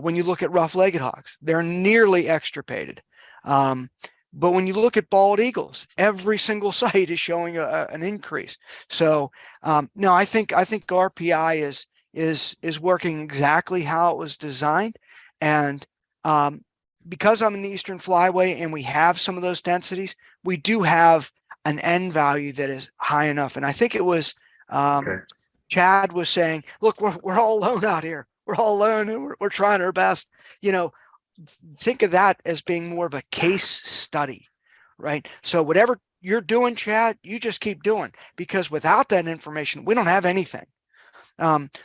When you look at rough-legged hawks, they're nearly extirpated. But when you look at bald eagles, every single site is showing an increase. So no, I think RPI is working exactly how it was designed. And because I'm in the Eastern Flyway and we have some of those densities, we do have an N value that is high enough. And I think it was Chad was saying, look, we're all alone out here. We're all alone and we're trying our best. Think of that as being more of a case study, right? So whatever you're doing, Chad, you just keep doing, because without that information, we don't have anything.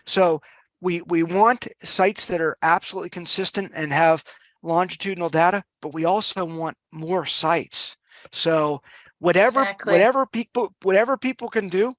So we want sites that are absolutely consistent and have longitudinal data, but we also want more sites. So whatever people can do.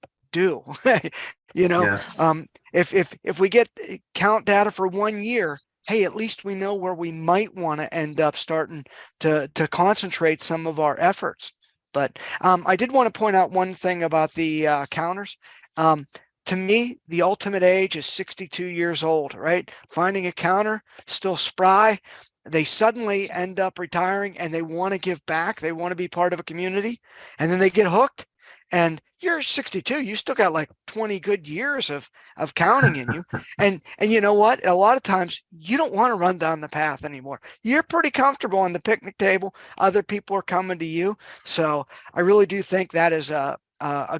If we get count data for 1 year, hey, at least we know where we might want to end up starting to concentrate some of our efforts. But I did want to point out one thing about the counters. To me, the ultimate age is 62 years old, right? Finding a counter, still spry. They suddenly end up retiring and they want to give back. They want to be part of a community, and then they get hooked. And you're 62, you still got like 20 good years of counting in you. And you know what? A lot of times you don't want to run down the path anymore. You're pretty comfortable on the picnic table. Other people are coming to you. So I really do think that is a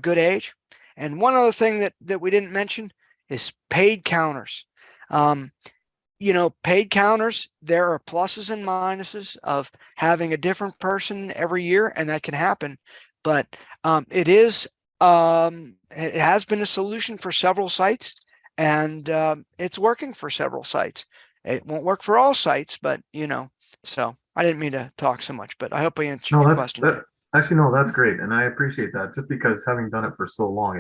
good age. And one other thing that we didn't mention is paid counters. Paid counters, there are pluses and minuses of having a different person every year, and that can happen. But it has been a solution for several sites, and it's working for several sites. It won't work for all sites, but so I didn't mean to talk so much, but I hope I answered No, your that's question. actually no, that's great, and I appreciate that. Just because having done it for so long,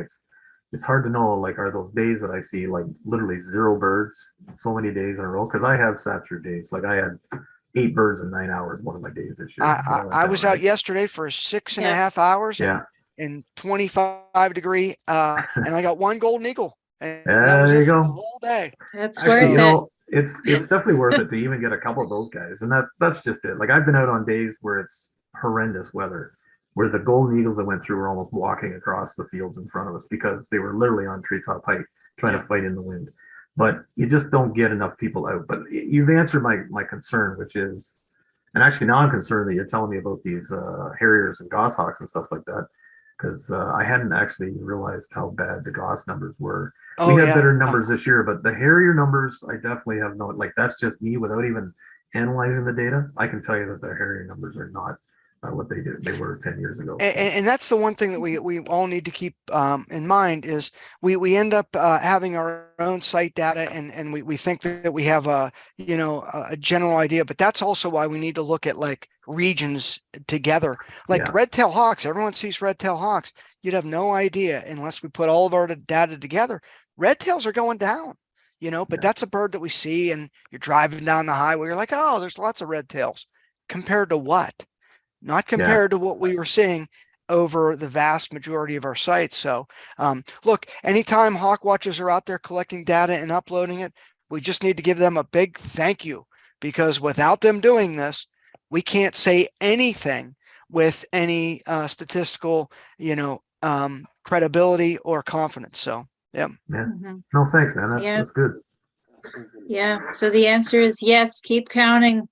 it's hard to know, like, are those days that I see like literally 0 birds so many days in a row? Because I have sat through days like I had 8 birds in 9 hours one of my days this year. I was out yesterday for 6.5 hours Yeah. in 25 degree, and I got 1 golden eagle, and that Yeah, was there it you for the go. whole day. That's Actually, worth it. it's definitely worth it to even get a couple of those guys, and that's just it. Like I've been out on days where it's horrendous weather, where the golden eagles that went through were almost walking across the fields in front of us because they were literally on treetop height trying to fight in the wind. But you just don't get enough people out. But you've answered my concern, which is, and actually now I'm concerned that you're telling me about these harriers and goshawks and stuff like that, because I hadn't actually realized how bad the goss numbers were. Oh, We had yeah. better numbers this year, but the harrier numbers, I definitely have no, like, that's just me without even analyzing the data. I can tell you that the harrier numbers are not what they were 10 years ago. And that's the one thing that we all need to keep in mind is we end up having our own site data, and we think that we have a general idea, but that's also why we need to look at like regions together, like Yeah. red-tailed hawks. Everyone sees red-tailed hawks. You'd have no idea unless we put all of our data together. Red tails are going down, but that's a bird that we see, and you're driving down the highway, you're like, oh, there's lots of red tails. Compared to what? Not compared to what we were seeing over the vast majority of our sites. So look, anytime hawk watchers are out there collecting data and uploading it, we just need to give them a big thank you, because without them doing this, we can't say anything with any statistical, credibility or confidence. So, yeah. Mhm. No, thanks, man. Yeah. That's good. Yeah. So the answer is yes, keep counting.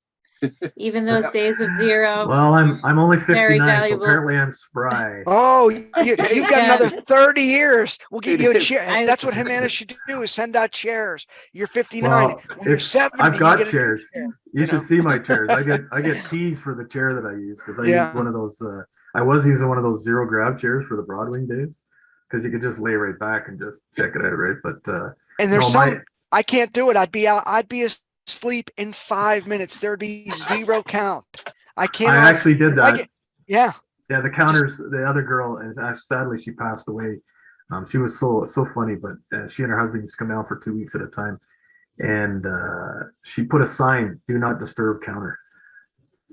Even those days of 0. Well, I'm only Very 59, so valuable. apparently I'm spry. Oh, you've got Yeah. another 30 years. We'll get you a chair. I- That's what HMANA should do, is send out chairs. You're 59. Well, When you're 70, I've you got get a new chairs. chair, You should see my chairs. I get teased for the chair that I use because I Yeah. use one of those. I was using one of those 0 grab chairs for the Broadwing days because you could just lay right back and just check it out, right? But And there's no, some, I can't do it. I'd be asleep in 5 minutes. There'd be 0 count. I can't. I actually did that. Yeah. Yeah, the counters. The other girl, and sadly she passed away. She was so funny, but she and her husband used to come down for 2 weeks at a time, and she put a sign, "Do not disturb counter."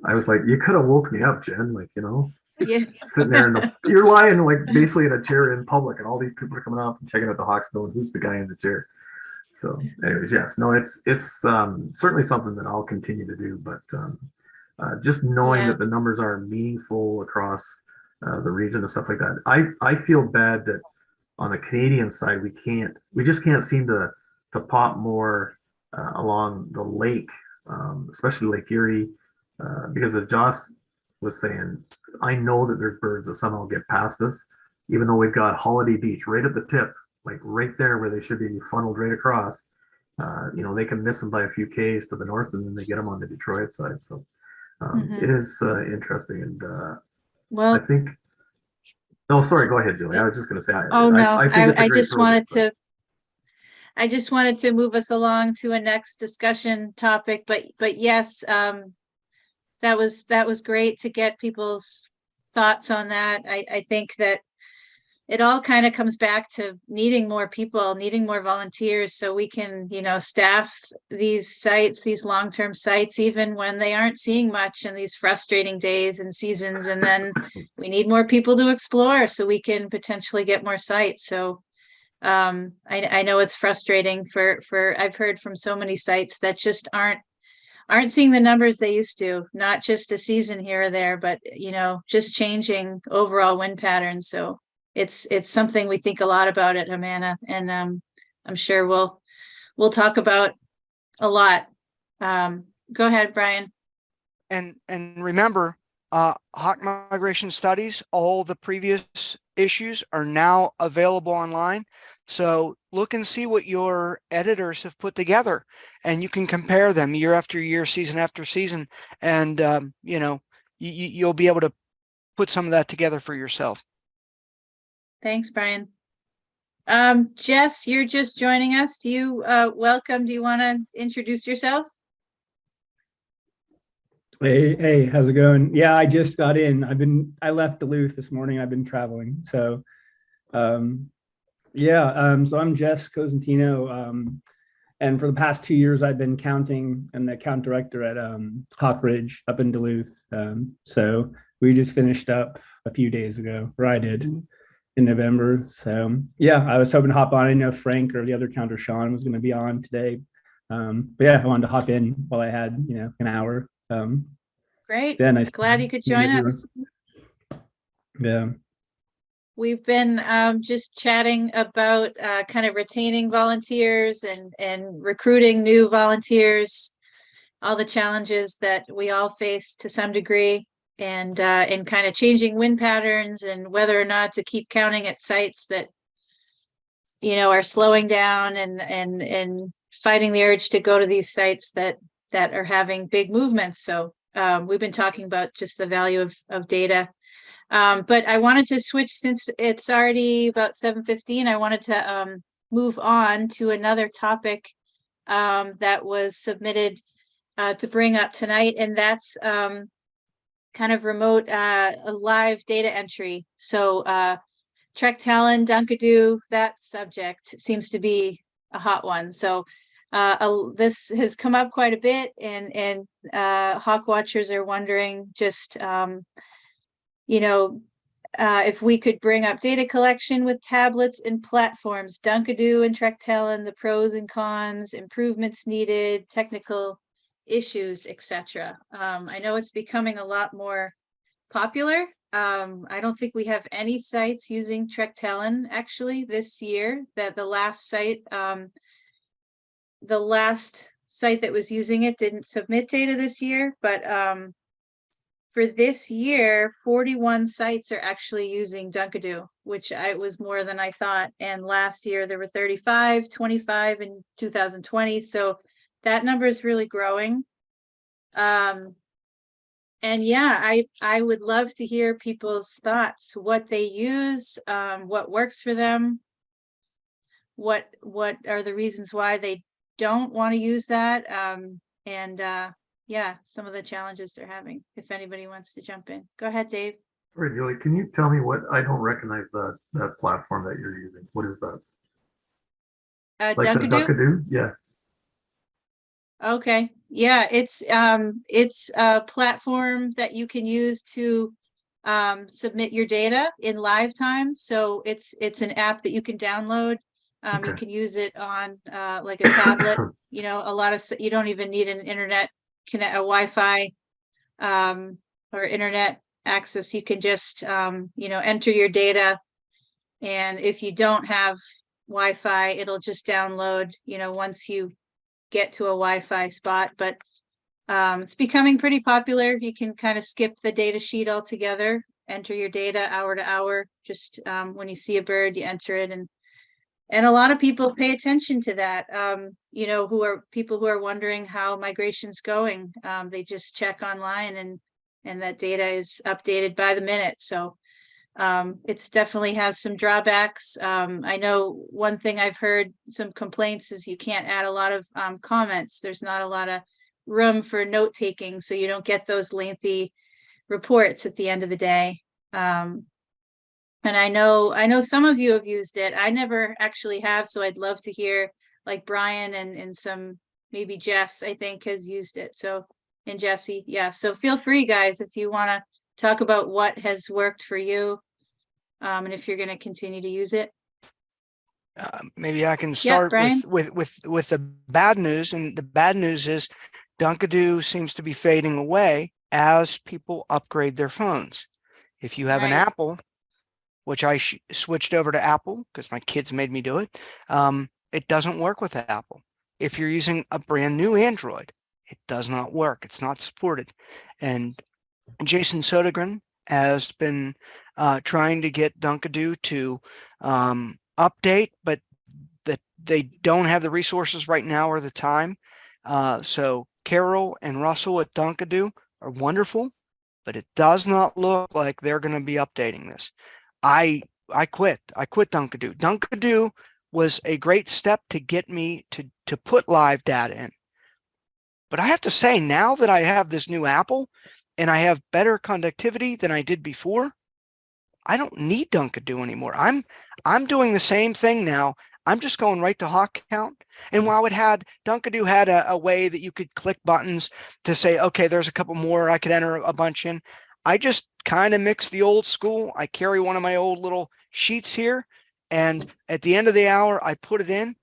I was like, you could have woke me up, Jen. Like, Yeah. sitting there you're lying like basically in a chair in public, and all these people are coming up and checking out the hawks, going, "Who's the guy in the chair?" So, anyways, yes, no, it's certainly something that I'll continue to do, but just knowing Yeah. that the numbers are meaningful across the region and stuff like that. I feel bad that on the Canadian side we just can't seem to pop more along the lake, especially Lake Erie, because as Joss was saying, I know that there's birds that somehow get past us, even though we've got Holiday Beach right at the tip, like right there where they should be funneled right across. They can miss them by a few Ks to the north, and then they get them on the Detroit side. So it is interesting, and I Well, think. No, sorry. Go ahead, Julie. I was just going to say. oh no, I think it's a I great just project, wanted to. I just wanted to move us along to a next discussion topic, but yes, that was great to get people's thoughts on that. I think that it all kind of comes back to needing more people, needing more volunteers, so we can, staff these sites, these long-term sites, even when they aren't seeing much in these frustrating days and seasons. And then we need more people to explore so we can potentially get more sites. So I know it's frustrating for I've heard from so many sites that just aren't seeing the numbers they used to, not just a season here or there, but just changing overall wind patterns. So it's something we think a lot about at HMANA, and I'm sure we'll talk about a lot. Go ahead, Brian. And remember, hawk migration studies, all the previous issues are now available online. So look and see what your editors have put together, and you can compare them year after year, season after season, and you'll be able to put some of that together for yourself. Thanks, Brian. Jess, you're just joining us. Do you welcome? Do you want to introduce yourself? Hey, how's it going? Yeah, I just got in. I left Duluth this morning. I've been traveling. So, so I'm Jess Cosentino. And for the past 2 years, I've been counting and the account director at Hawk Ridge up in Duluth. So we just finished up a few days ago, or I did in November. So yeah, I was hoping to hop on. I didn't know if Frank or the other counter Sean was going to be on today. But yeah, I wanted to hop in while I had, an hour. Great. Yeah, nice. Glad you could join us. Yeah. We've been just chatting about kind of retaining volunteers and recruiting new volunteers, all the challenges that we all face to some degree, and kind of changing wind patterns and whether or not to keep counting at sites that are slowing down and fighting the urge to go to these sites that are having big movements. So we've been talking about just the value of data. But I wanted to switch, since it's already about 7:15. I wanted to move on to another topic that was submitted to bring up tonight, and that's kind of remote live data entry. So Trek Talon, Dunkadoo, that subject seems to be a hot one. So this has come up quite a bit, and Hawk Watchers are wondering just if we could bring up data collection with tablets and platforms, Dunkadoo and Trek Talon, the pros and cons, improvements needed, technical issues, etc. I know it's becoming a lot more popular. I don't think we have any sites using Trek Talon actually this year. That the last site that was using it didn't submit data this year, but for this year, 41 sites are actually using Dunkadoo, which was more than I thought. And last year there were 35, 25 in 2020. So that number is really growing. And yeah, I would love to hear people's thoughts, what they use, what works for them, what are the reasons why they don't want to use that, yeah, some of the challenges they're having. If anybody wants to jump in, go ahead, Dave. Sorry, Julie, can you tell me what, I don't recognize that platform that you're using. What is that? Like Dunkadoo? the Dunkadoo? Yeah. Okay. Yeah, it's a platform that you can use to submit your data in live time. So it's an app that you can download. Okay. You can use it on like a tablet. You don't even need an internet connect, a Wi-Fi or internet access. You can just enter your data, and if you don't have Wi-Fi, it'll just download once you get to a Wi-Fi spot. But it's becoming pretty popular. You can kind of skip the data sheet altogether, enter your data hour to hour. Just when you see a bird, you enter it, and a lot of people pay attention to that. Who are wondering how migration's going. They just check online, and that data is updated by the minute. So it's definitely has some drawbacks. I know one thing I've heard some complaints is you can't add a lot of comments. There's not a lot of room for note taking, so you don't get those lengthy reports at the end of the day. And I know some of you have used it. I never actually have, so I'd love to hear, like Brian and some, maybe Jess, I think, has used it. So, and Jesse, yeah. So feel free, guys, if you want to talk about what has worked for you, and if you're going to continue to use it. Maybe I can start with the bad news, and the bad news is Dunkadoo seems to be fading away as people upgrade their phones. If you have an Apple, which I switched over to Apple because my kids made me do it, it doesn't work with Apple. If you're using a brand new Android, it does not work. It's not supported. And Jason Sodergren has been trying to get Dunkadoo to update, but that they don't have the resources right now or the time. So Carol and Russell at Dunkadoo are wonderful, but it does not look like they're going to be updating this. I quit. I quit Dunkadoo. Dunkadoo was a great step to get me to put live data in. But I have to say, now that I have this new Apple and I have better conductivity than I did before, I don't need Dunkadoo anymore. I'm doing the same thing now. I'm just going right to HawkCount. And while Dunkadoo had a way that you could click buttons to say, okay, there's a couple more, I could enter a bunch in. I just kind of mix the old school. I carry one of my old little sheets here, and at the end of the hour, I put it in,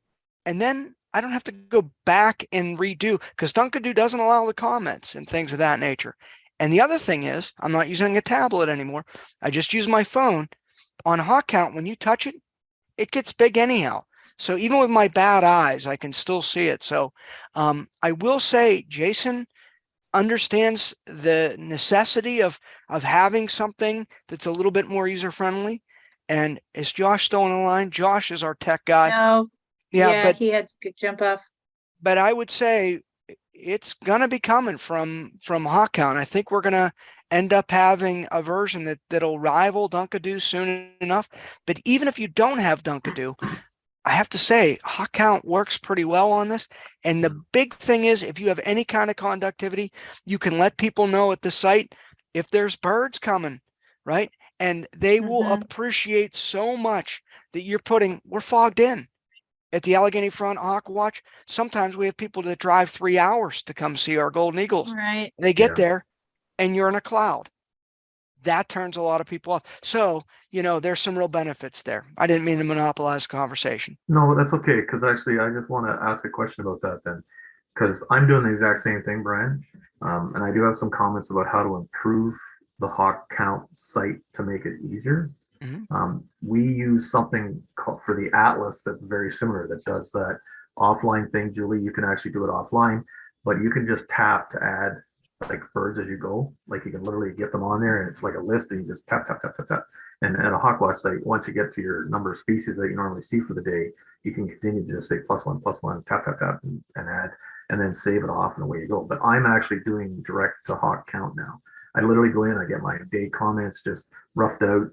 and then I don't have to go back and redo, because Dunkadoo doesn't allow the comments and things of that nature. And the other thing is, I'm not using a tablet anymore. I just use my phone. On HawkCount, when you touch it, it gets big anyhow. So even with my bad eyes, I can still see it. So I will say Jason understands the necessity of having something that's a little bit more user friendly. And is Josh still on the line? Josh is our tech guy. No. Yeah, but he had to jump off. but I would say it's gonna be coming from HawkCount. I think we're gonna end up having a version that'll rival Dunkadoo soon enough. But even if you don't have Dunkadoo, I have to say HawkCount works pretty well on this. And the big thing is, if you have any kind of conductivity, you can let people know at the site if there's birds coming, right? And they will appreciate so much that we're fogged in. At the Allegheny Front Hawk Watch, sometimes we have people that drive 3 hours to come see our golden eagles. Right. They get there and you're in a cloud. That turns a lot of people off. So, there's some real benefits there. I didn't mean to monopolize the conversation. No, that's okay. Because actually, I just want to ask a question about that then. Because I'm doing the exact same thing, Brian. And I do have some comments about how to improve the HawkCount site to make it easier. We use something called for the Atlas that's very similar that does that offline thing. Julie, you can actually do it offline, but you can just tap to add like birds as you go. Like you can literally get them on there, and it's like a list, and you just tap, tap, tap, tap, tap. And at a Hawkwatch site, once you get to your number of species that you normally see for the day, you can continue to just say +1, +1, tap, tap, tap, and add, and then save it off, and away you go. But I'm actually doing direct to HawkCount now. I literally go in, I get my day comments just roughed out,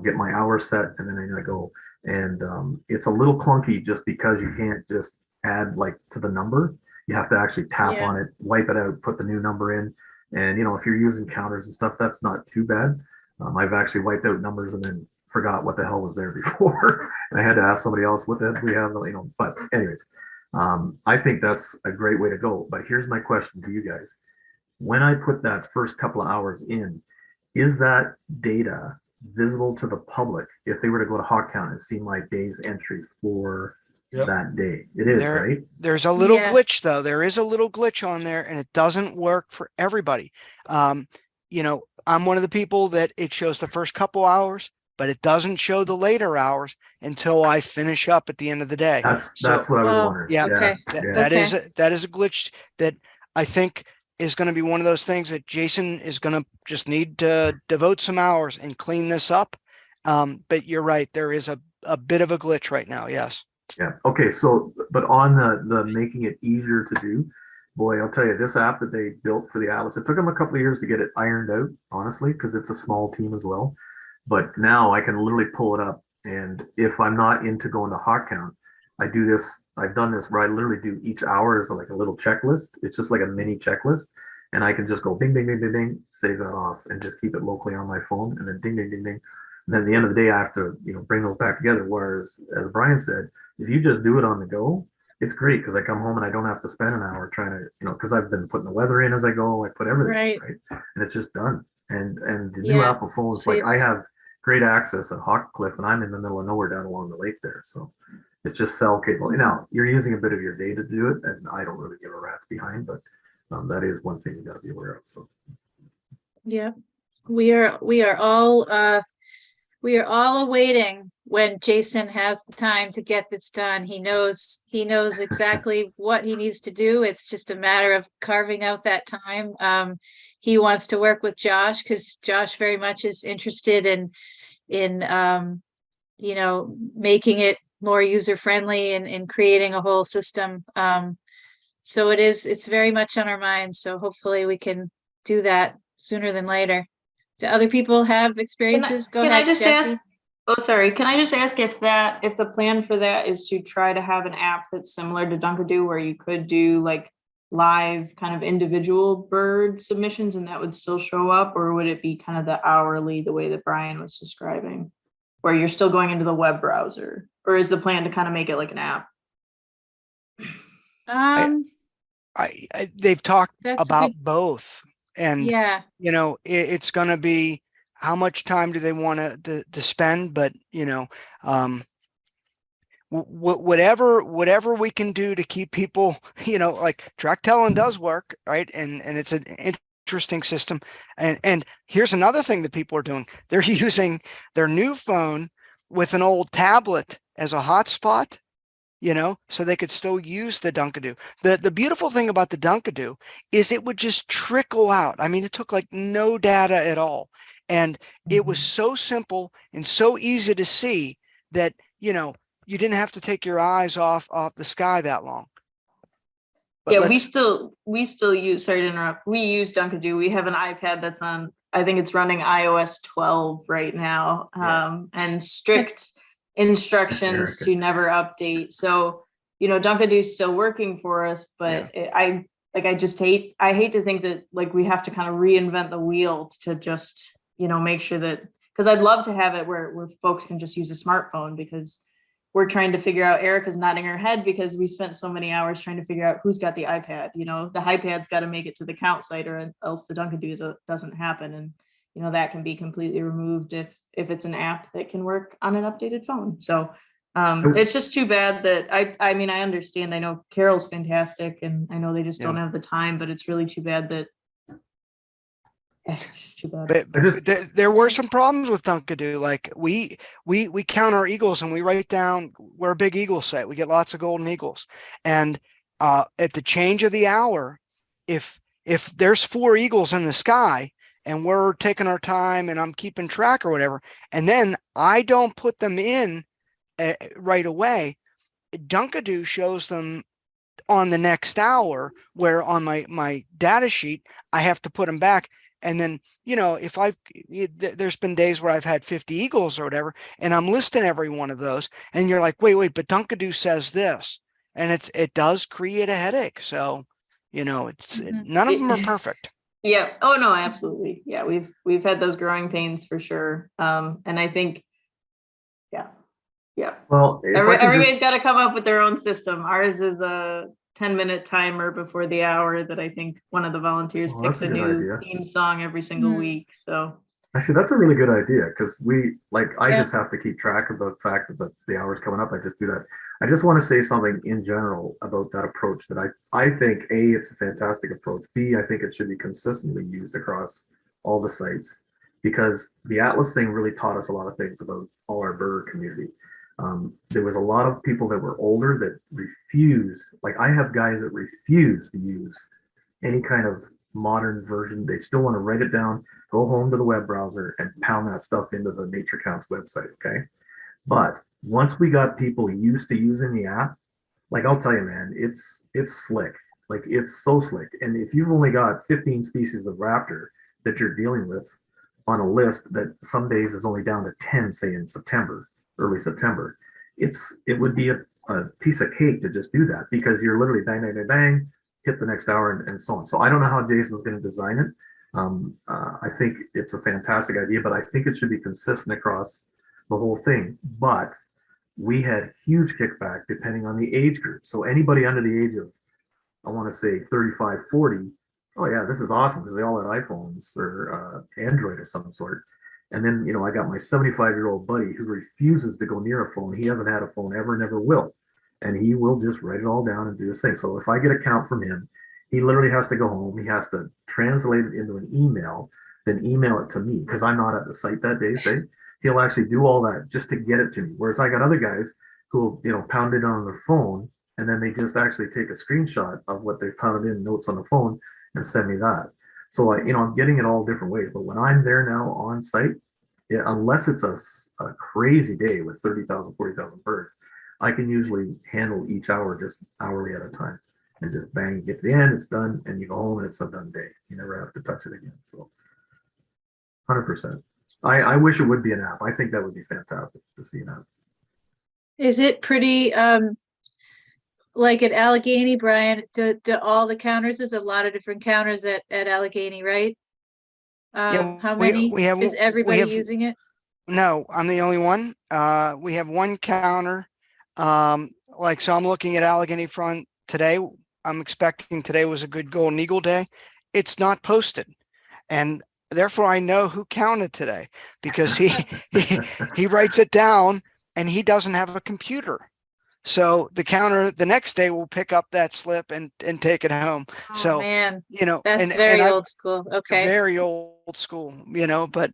get my hours set, and then I go. And it's a little clunky just because you can't just add like to the number. You have to actually tap on it, wipe it out, put the new number in. And if you're using counters and stuff, that's not too bad. I've actually wiped out numbers and then forgot what the hell was there before. And I had to ask somebody else what the we have, but anyways, I think that's a great way to go. But here's my question to you guys. When I put that first couple of hours in, is that data visible to the public if they were to go to HawkCount and see my day's entry for that day? It is, right? There's a little glitch though. There is a little glitch on there, and it doesn't work for everybody. I'm one of the people that it shows the first couple hours, but it doesn't show the later hours until I finish up at the end of the day. That's what I was wondering. Yeah, okay. That is a glitch that I think is going to be one of those things that Jason is going to just need to devote some hours and clean this up. But you're right, there is a bit of a glitch right now. Yes. Yeah. Okay. So, but on the making it easier to do, boy, I'll tell you, this app that they built for the Atlas, it took them a couple of years to get it ironed out, honestly, because it's a small team as well. But now I can literally pull it up, and if I'm not into going to HawkCount, I do this. I've done this where I literally do each hour as like a little checklist. It's just like a mini checklist, and I can just go bing, bing, bing, bing, bing, save that off, and just keep it locally on my phone, and then ding, ding, ding, ding. And then at the end of the day, I have to bring those back together. Whereas, as Brian said, if you just do it on the go, it's great because I come home and I don't have to spend an hour trying to, because I've been putting the weather in as I go. I put everything right, and it's just done. And the new Apple phones, like I have great access at Hawkcliff, and I'm in the middle of nowhere down along the lake there, so it's just cell cable. Now you're using a bit of your day to do it, and I don't really give a rat's behind, but that is one thing you got to be aware of. So yeah, we are all awaiting when Jason has the time to get this done. He knows exactly what he needs to do. It's just a matter of carving out that time. He wants to work with Josh because Josh very much is interested in making it more user friendly and in creating a whole system. So it's very much on our minds. So hopefully we can do that sooner than later. Do other people have experiences? Go Can ahead, I just Jesse. ask? Oh, sorry. Can I just ask if the plan for that is to try to have an app that's similar to Dunkadoo, where you could do like live kind of individual bird submissions and that would still show up, or would it be kind of the hourly, the way that Brian was describing, where you're still going into the web browser, or is the plan to kind of make it like an app? They've talked That's a about good- both, and Yeah. it's going to be how much time do they want to spend, but whatever we can do to keep people, like track telling does work, right? And it's an interesting system. And here's another thing that people are doing. They're using their new phone with an old tablet as a hotspot, so they could still use the Dunkadoo. The beautiful thing about the Dunkadoo is it would just trickle out. I mean, it took like no data at all. And it was so simple and so easy to see that, you didn't have to take your eyes off the sky that long. But yeah, we still use, sorry to interrupt, we use Dunkadoo. We have an iPad that's on, I think it's running iOS 12 right now, and strict instructions to never update. So, Dunkadoo is still working for us, but I hate to think that like we have to kind of reinvent the wheel to just, make sure that, because I'd love to have it where folks can just use a smartphone, because we're trying to figure out, Erica's nodding her head because we spent so many hours trying to figure out who's got the iPad. The iPad's got to make it to the count site, or else the Dunkadoo doesn't happen. And that can be completely removed if it's an app that can work on an updated phone. So it's just too bad that I mean, I understand. I know Carol's fantastic, and I know they just don't have the time, but it's really too bad that it's just too bad. But there were some problems with Dunkadoo. Like we count our eagles and we write down, we're a big eagle set. We get lots of golden eagles. And at the change of the hour, if there's 4 eagles in the sky and we're taking our time and I'm keeping track or whatever, and then I don't put them in right away, Dunkadoo shows them on the next hour, where on my data sheet, I have to put them back. And then, if there's been days where I've had 50 eagles or whatever, and I'm listing every one of those, and you're like, wait, but Dunkadoo says this, and it does create a headache. So, it's none of them are perfect. Yeah. Oh no, absolutely. Yeah, we've had those growing pains for sure. And I think, yeah. Well, everybody's got to come up with their own system. Ours is a 10-minute timer before the hour that I think one of the volunteers picks a new theme song every single week. So actually, that's a really good idea, because I just have to keep track of the fact that the hour's coming up. I just do that. I just want to say something in general about that approach that I think, A, it's a fantastic approach. B, I think it should be consistently used across all the sites, because the Atlas thing really taught us a lot of things about all our bird community. There was a lot of people that were older that refuse, like I have guys that refuse to use any kind of modern version. They still want to write it down, go home to the web browser and pound that stuff into the Nature Counts website. Okay. But once we got people used to using the app, like I'll tell you, man, it's slick. Like it's so slick. And if you've only got 15 species of raptor that you're dealing with on a list that some days is only down to 10, say in September, early September, it would be a piece of cake to just do that, because you're literally bang, bang, bang, bang, hit the next hour and so on. So I don't know how Jason's going to design it. I think it's a fantastic idea, but I think it should be consistent across the whole thing. But we had huge kickback depending on the age group. So anybody under the age of, I want to say 35, 40, oh yeah, this is awesome, because they all had iPhones or Android of some sort. And then, I got my 75-year-old buddy who refuses to go near a phone. He hasn't had a phone ever, never will. And he will just write it all down and do his thing. So if I get a count from him, he literally has to go home. He has to translate it into an email, then email it to me, because I'm not at the site that day, say. he'll actually do all that just to get it to me. Whereas I got other guys who, pound it on their phone and then they just actually take a screenshot of what they've pounded in notes on the phone and send me that. So I'm getting it all different ways. But when I'm there now on site, unless it's a crazy day with 30,000, 40,000 birds, I can usually handle each hour just hourly at a time and just bang, get to the end, it's done, and you go home and it's a done day. You never have to touch it again. So 100%. I wish it would be an app. I think that would be fantastic to see an app. Is it pretty, like at Allegheny, Brian, do all the counters, there's a lot of different counters at Allegheny, right? How many? Is everybody using it? No, I'm the only one. We have one counter. So I'm looking at Allegheny Front today. I'm expecting today was a good Golden Eagle day. It's not posted. And therefore I know who counted today because he writes it down and he doesn't have a computer. So the counter the next day will pick up that slip and take it home. Oh, So, man, that's that's very old school. Okay. very old school, but,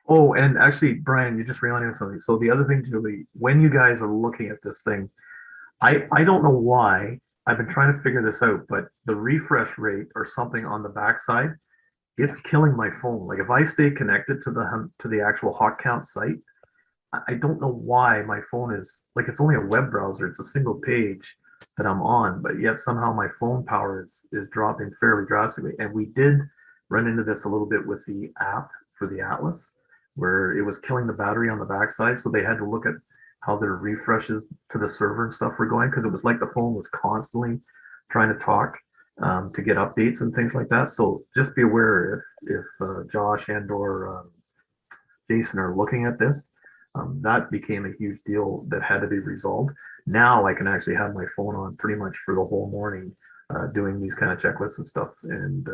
Oh, and actually, Brian, you just reminded me of something. So the other thing, Julie, when you guys are looking at this thing, I don't know why. I've been trying to figure this out, but the refresh rate or something on the backside, it's killing my phone. Like if I stay connected to the actual HawkCount site, I don't know why my phone is like, it's only a web browser. It's a single page that I'm on, but yet somehow my phone power is dropping fairly drastically. And we did run into this a little bit with the app for the Atlas, where it was killing the battery on the backside. So they had to look at how their refreshes to the server and stuff were going, because it was like the phone was constantly trying to talk to get updates and things like that. So just be aware if Josh and or Jason are looking at this, that became a huge deal that had to be resolved. Now I can actually have my phone on pretty much for the whole morning doing these kind of checklists and stuff, and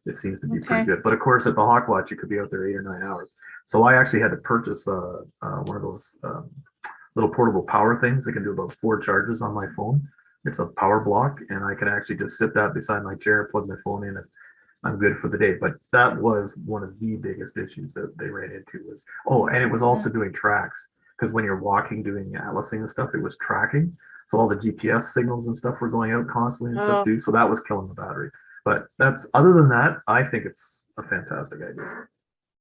it seems to be pretty good. But of course, at the Hawkwatch, you could be out there 8 or 9 hours. So I actually had to purchase one of those little portable power things that can do about 4 charges on my phone. It's a power block, and I can actually just sit that beside my chair, plug my phone in, and I'm good for the day. But that was one of the biggest issues that they ran into was, and it was also doing tracks, because when you're walking, doing atlasing and stuff, it was tracking. So all the GPS signals and stuff were going out constantly and stuff too. So that was killing the battery. But other than that, I think it's a fantastic idea.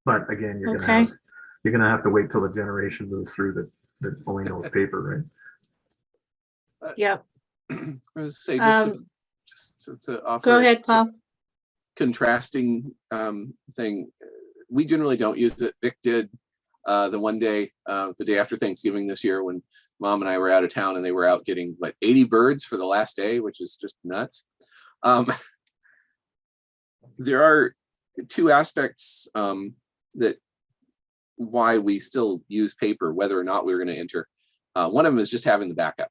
But again, you're gonna have to wait till the generation moves through that only knows paper, right? Yep. I was gonna say just to offer. Go ahead, Paul. Contrasting thing. We generally don't use it. Vic did the one day, the day after Thanksgiving this year, when Mom and I were out of town, and they were out getting 80 birds for the last day, which is just nuts. There are 2 aspects that why we still use paper, whether or not we're going to enter. One of them is just having the backup.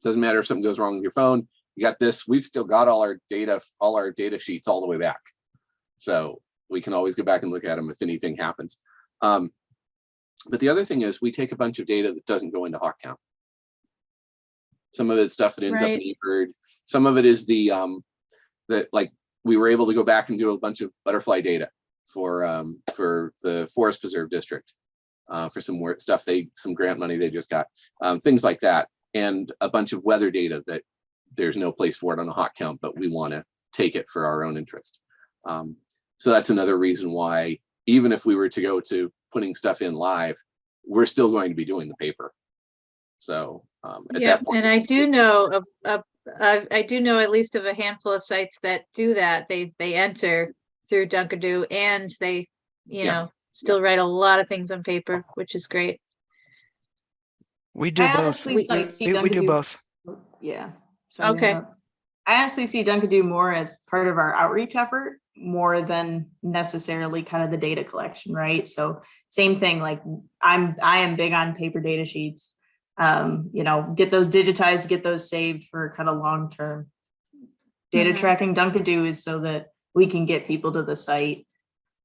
Doesn't matter if something goes wrong with your phone. You got this. We've still got all our data sheets all the way back, so we can always go back and look at them if anything happens. But the other thing is, we take a bunch of data that doesn't go into HawkCount. Some of it's stuff that ends up in eBird. Some of it is the that we were able to go back and do a bunch of butterfly data for the Forest Preserve District for some stuff some grant money they just got, things like that, and a bunch of weather data that there's no place for it on the HawkCount, but we want to take it for our own interest. So that's another reason why, even if we were to go to putting stuff in live, we're still going to be doing the paper. So at that point, and I do know at least of a handful of sites that do that. They enter through Dunkadoo, and they still write a lot of things on paper, which is great. We do both. We do both. Yeah. Okay. I honestly see Dunkadoo more as part of our outreach effort, more than necessarily kind of the data collection, right? So same thing, I am big on paper data sheets. Get those digitized, get those saved for kind of long-term data tracking. Dunkadoo is so that we can get people to the site.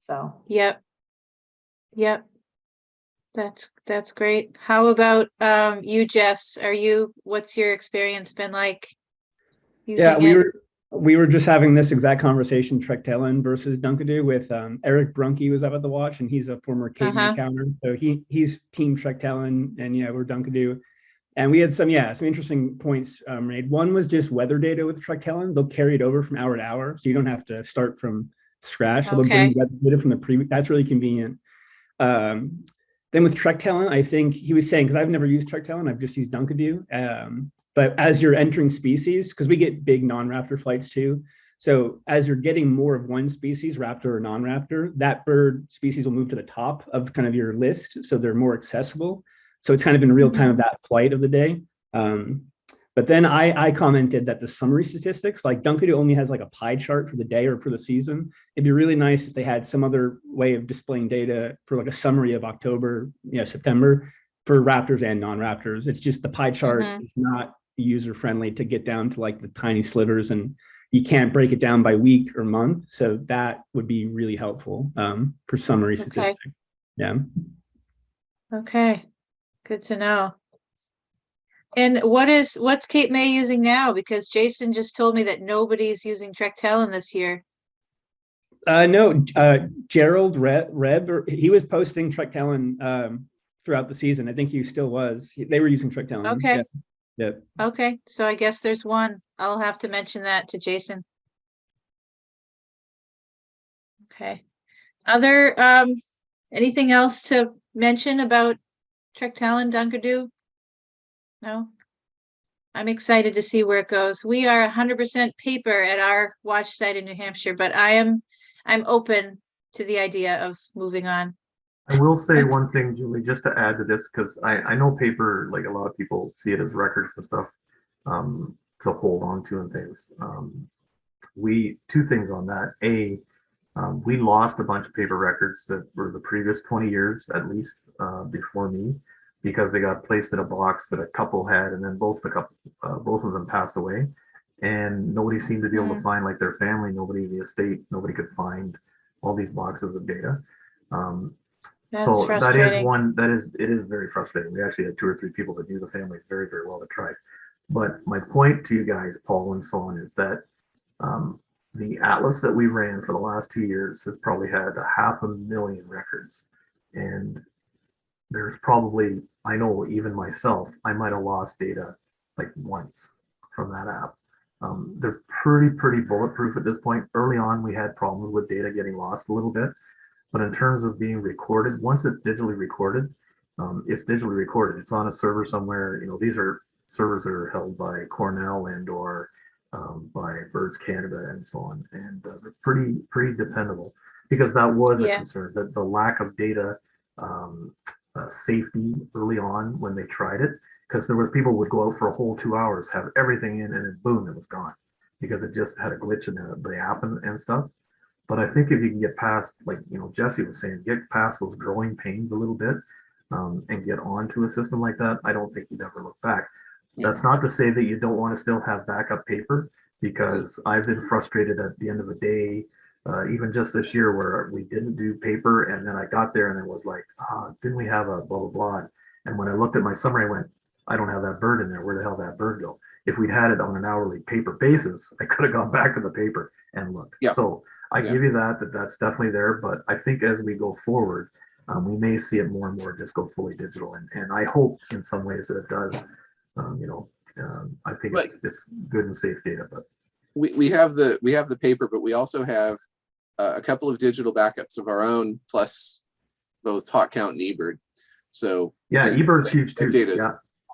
So Yep. That's great. How about you, Jess? What's your experience been like using it? we were just having this exact conversation, Trectellen versus Dunkadoo, with Eric Brunke was up at the watch, and he's a former Caveman counter. So he's team Trectellen, and yeah, we're Dunkadoo. And we had some interesting points made. One was just weather data with Trectellen. They'll carry it over from hour to hour, so you don't have to start from scratch. So they'll bring weather data from the previous. That's really convenient. Then with Trectellen, I think he was saying, because I've never used Trectellen, I've just used Dunkadoo. But as you're entering species, because we get big non-raptor flights too. So as you're getting more of one species, raptor or non-raptor, that bird species will move to the top of kind of your list. So they're more accessible. So it's kind of in real time of that flight of the day. But then I commented that the summary statistics, like Dunkadoo only has like a pie chart for the day or for the season. It'd be really nice if they had some other way of displaying data for like a summary of October, September for raptors and non-raptors. It's just the pie chart is not user friendly to get down to like the tiny slivers, and you can't break it down by week or month. So that would be really helpful for summary statistics. Yeah. Okay. Good to know. And what's Cape May using now? Because Jason just told me that nobody's using Trectellen this year. No, Gerald Reb, he was posting Trectellen throughout the season. I think he still was. They were using Trectellen. Okay. Yeah. Okay. So I guess there's one. I'll have to mention that to Jason. Okay. Other anything else to mention about Trectellen, Dunkadoo? No. I'm excited to see where it goes. We are 100% paper at our watch site in New Hampshire, but I'm open to the idea of moving on. I will say one thing, Julie, just to add to this, because I know paper, like a lot of people see it as records and stuff to hold on to and things. Two things on that. We lost a bunch of paper records that were the previous 20 years, at least before me, because they got placed in a box that a couple had, and then both of them passed away, and nobody seemed to be able to find like their family, nobody in the estate, nobody could find all these boxes of data. So that is one, it is very frustrating. We actually had 2 or 3 people that knew the family very, very well that tried. But my point to you guys, Paul and so on, is that the atlas that we ran for the last 2 years has probably had 500,000 records. And there's probably, I know even myself, I might have lost data like once from that app. They're pretty bulletproof at this point. Early on, we had problems with data getting lost a little bit. But in terms of being recorded, once it's digitally recorded, it's digitally recorded. It's on a server somewhere. These are servers that are held by Cornell and or by Birds Canada and so on. And they're pretty dependable, because that was a concern, that the lack of data safety early on when they tried it, because there was people would go out for a whole 2 hours, have everything in, and then boom, it was gone because it just had a glitch in the app and stuff. But I think if you can get past, like Jesse was saying, get past those growing pains a little bit and get onto a system like that, I don't think you'd ever look back. That's not to say that you don't want to still have backup paper, because I've been frustrated at the end of the day, even just this year, where we didn't do paper, and then I got there and it was like, didn't we have a blah blah blah? And when I looked at my summary, I went, I don't have that bird in there. Where the hell did that bird go? If we'd had it on an hourly paper basis, I could have gone back to the paper and looked. So I give you that's definitely there. But I think as we go forward, we may see it more and more just go fully digital. And I hope in some ways that it does. I think it's good and safe data. But we have the paper, but we also have a couple of digital backups of our own, plus both HawkCount and eBird. So eBird's huge too.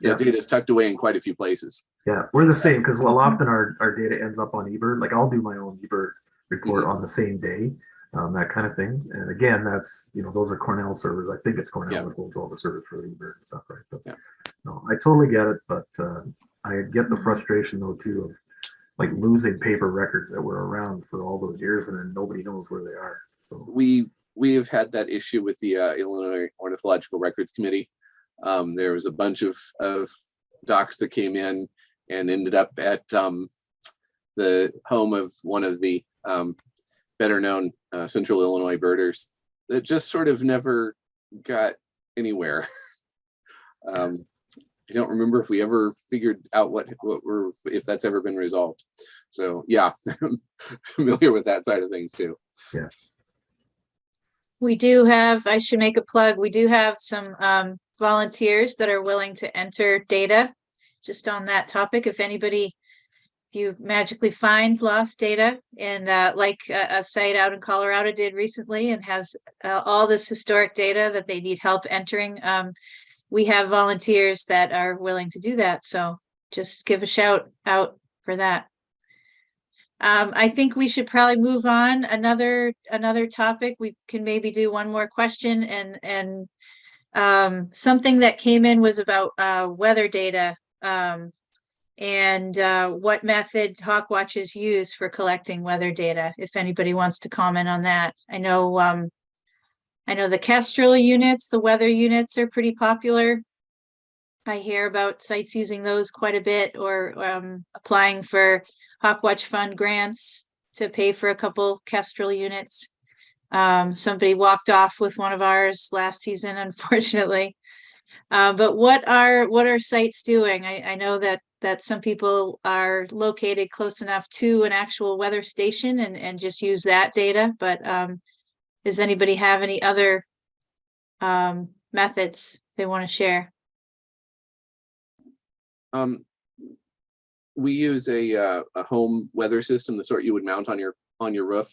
Data is tucked away in quite a few places. Yeah, we're the same, because often our data ends up on eBird. Like I'll do my own eBird report on the same day, that kind of thing. And again, that's those are Cornell servers. I think it's Cornell that holds all the servers for the eBird and stuff, right? But no, I totally get it, but I get the frustration though too of like losing paper records that were around for all those years, and then nobody knows where they are. So we have had that issue with the Illinois Ornithological Records Committee. There was a bunch of docs that came in and ended up at the home of one of the better known Central Illinois birders that just sort of never got anywhere. I don't remember if we ever figured out if that's ever been resolved. So yeah, I'm familiar with that side of things too. Yeah. We do have, I should make a plug, we do have some volunteers that are willing to enter data just on that topic. If you magically find lost data, and like a site out in Colorado did recently and has all this historic data that they need help entering, we have volunteers that are willing to do that. So just give a shout out for that. I think we should probably move on. Another topic, we can maybe do one more question, and something that came in was about weather data, and what method Hawkwatch use for collecting weather data, if anybody wants to comment on that. I know the Kestrel units, the weather units are pretty popular. I hear about sites using those quite a bit, or applying for Hawkwatch Fund grants to pay for a couple Kestrel units. Somebody walked off with one of ours last season, unfortunately. But what are sites doing? I know that some people are located close enough to an actual weather station and just use that data. But does anybody have any other methods they want to share? We use a home weather system, the sort you would mount on your roof.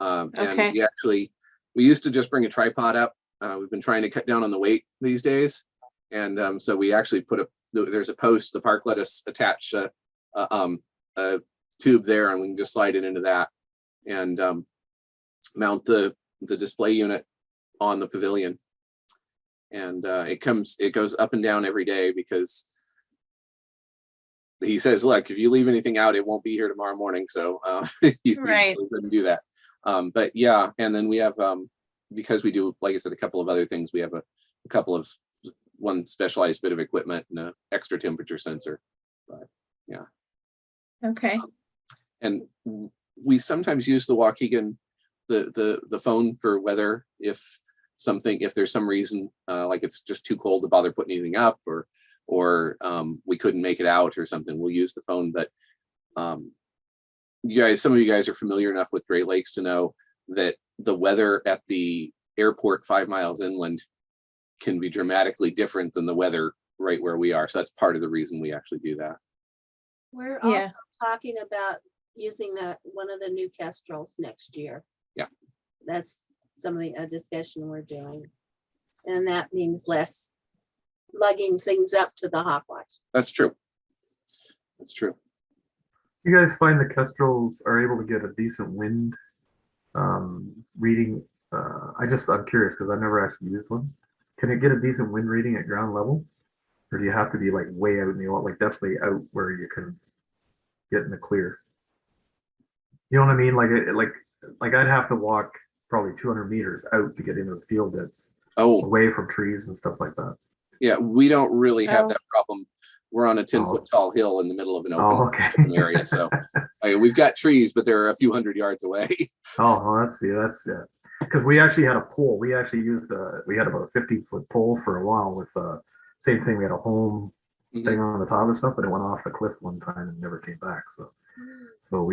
Okay. And we used to just bring a tripod up. We've been trying to cut down on the weight these days. And so we actually there's a post, the park let us attach a tube there, and we can just slide it into that and mount the display unit on the pavilion. And it goes up and down every day, because he says, look, if you leave anything out, it won't be here tomorrow morning. So you Right. couldn't do that. But yeah, and then we have, because we do, like I said, a couple of other things, we have a couple of one specialized bit of equipment and an extra temperature sensor. But yeah. Okay. And we sometimes use the Waukegan, the phone for weather, if there's some reason, like it's just too cold to bother putting anything up, or we couldn't make it out or something, we'll use the phone. But some of you guys are familiar enough with Great Lakes to know that the weather at the airport 5 miles inland can be dramatically different than the weather right where we are. So that's part of the reason we actually do that. We're Yeah. also talking about using one of the new Kestrels next year. Yeah. That's some of the discussion we're doing. And that means less lugging things up to the Hawkwatch. That's true. That's true. You guys find the Kestrels are able to get a decent wind reading? I'm curious, because I've never actually used one. Can it get a decent wind reading at ground level, or do you have to be like way out in the, like definitely out where you can get in the clear? You know what I mean? Like I'd have to walk probably 200 meters out to get into the field that's away from trees and stuff like that. Yeah, we don't really have that problem. We're on a 10-foot tall hill in the middle of an open area. So we've got trees, but they're a few hundred yards away. That's because we actually had a pole. We actually used we had about a 15-foot pole for a while with same thing. We had a home thing on the top of stuff, but it went off the cliff one time and never came back. So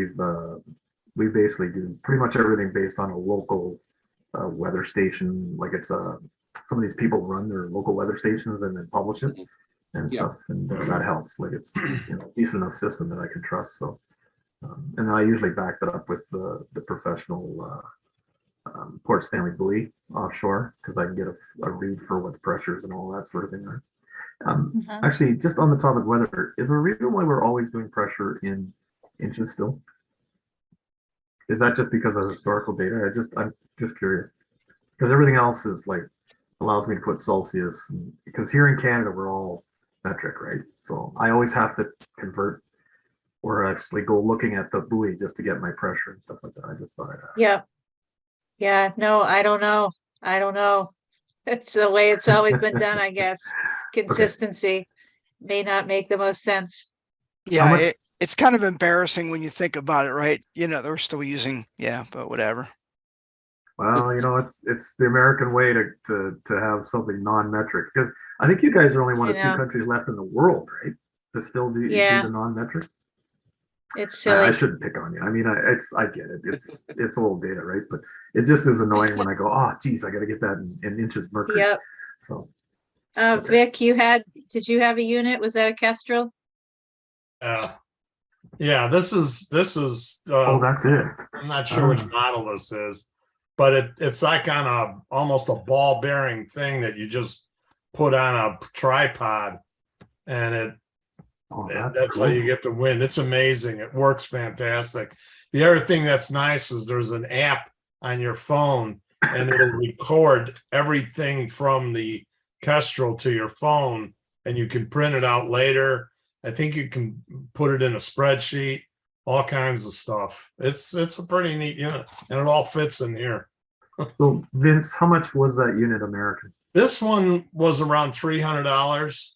we basically do pretty much everything based on a local weather station. Like it's some of these people run their local weather stations and then publish it and stuff, and that helps. Like it's decent enough system that I can trust. So and I usually back that up with the professional Port Stanley buoy offshore, because I can get a read for what the pressures and all that sort of thing are. Actually, just on the topic of weather, is there a reason why we're always doing pressure in inches still? Is that just because of historical data? I'm just curious, because everything else is like allows me to put Celsius, because here in Canada we're all metric, right? So I always have to convert or actually go looking at the buoy just to get my pressure and stuff like that. I just thought I'd ask. Yeah, no, I don't know. It's the way it's always been done, I guess. Consistency may not make the most sense. Yeah, it's kind of embarrassing when you think about it, right? They're still using, but whatever. Well, it's the American way to have something non-metric, because I think you guys are only one I of two know. countries left in the world, right? That still do Yeah. the non-metric. It's I silly. shouldn't pick on you. I mean, I get it. It's old data, right? But it just is annoying when I go, oh, geez, I got to get that in inches mercury. Yep. So, okay. Vic, did you have a unit? Was that a Kestrel? Yeah, this is Oh, that's it. I'm not sure which model this is, but it's like on almost a ball bearing thing that you just put on a tripod, and that's how you get the wind. It's amazing. It works fantastic. The other thing that's nice is there's an app on your phone, and it'll record everything from the Kestrel to your phone, and you can print it out later. I think you can put it in a spreadsheet, all kinds of stuff. It's a pretty neat unit, and it all fits in here. So, Vince, how much was that unit American? This one was around $300,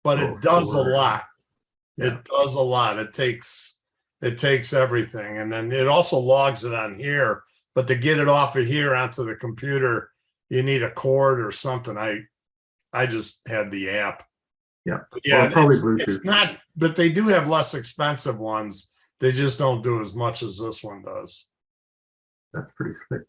but it does a lot. Yeah. It does a lot. It takes everything, and then it also logs it on here. But to get it off of here onto the computer, you need a cord or something. I just had the app. Yeah, but yeah, well, probably Bluetooth. It's not, but they do have less expensive ones. They just don't do as much as this one does. That's pretty slick.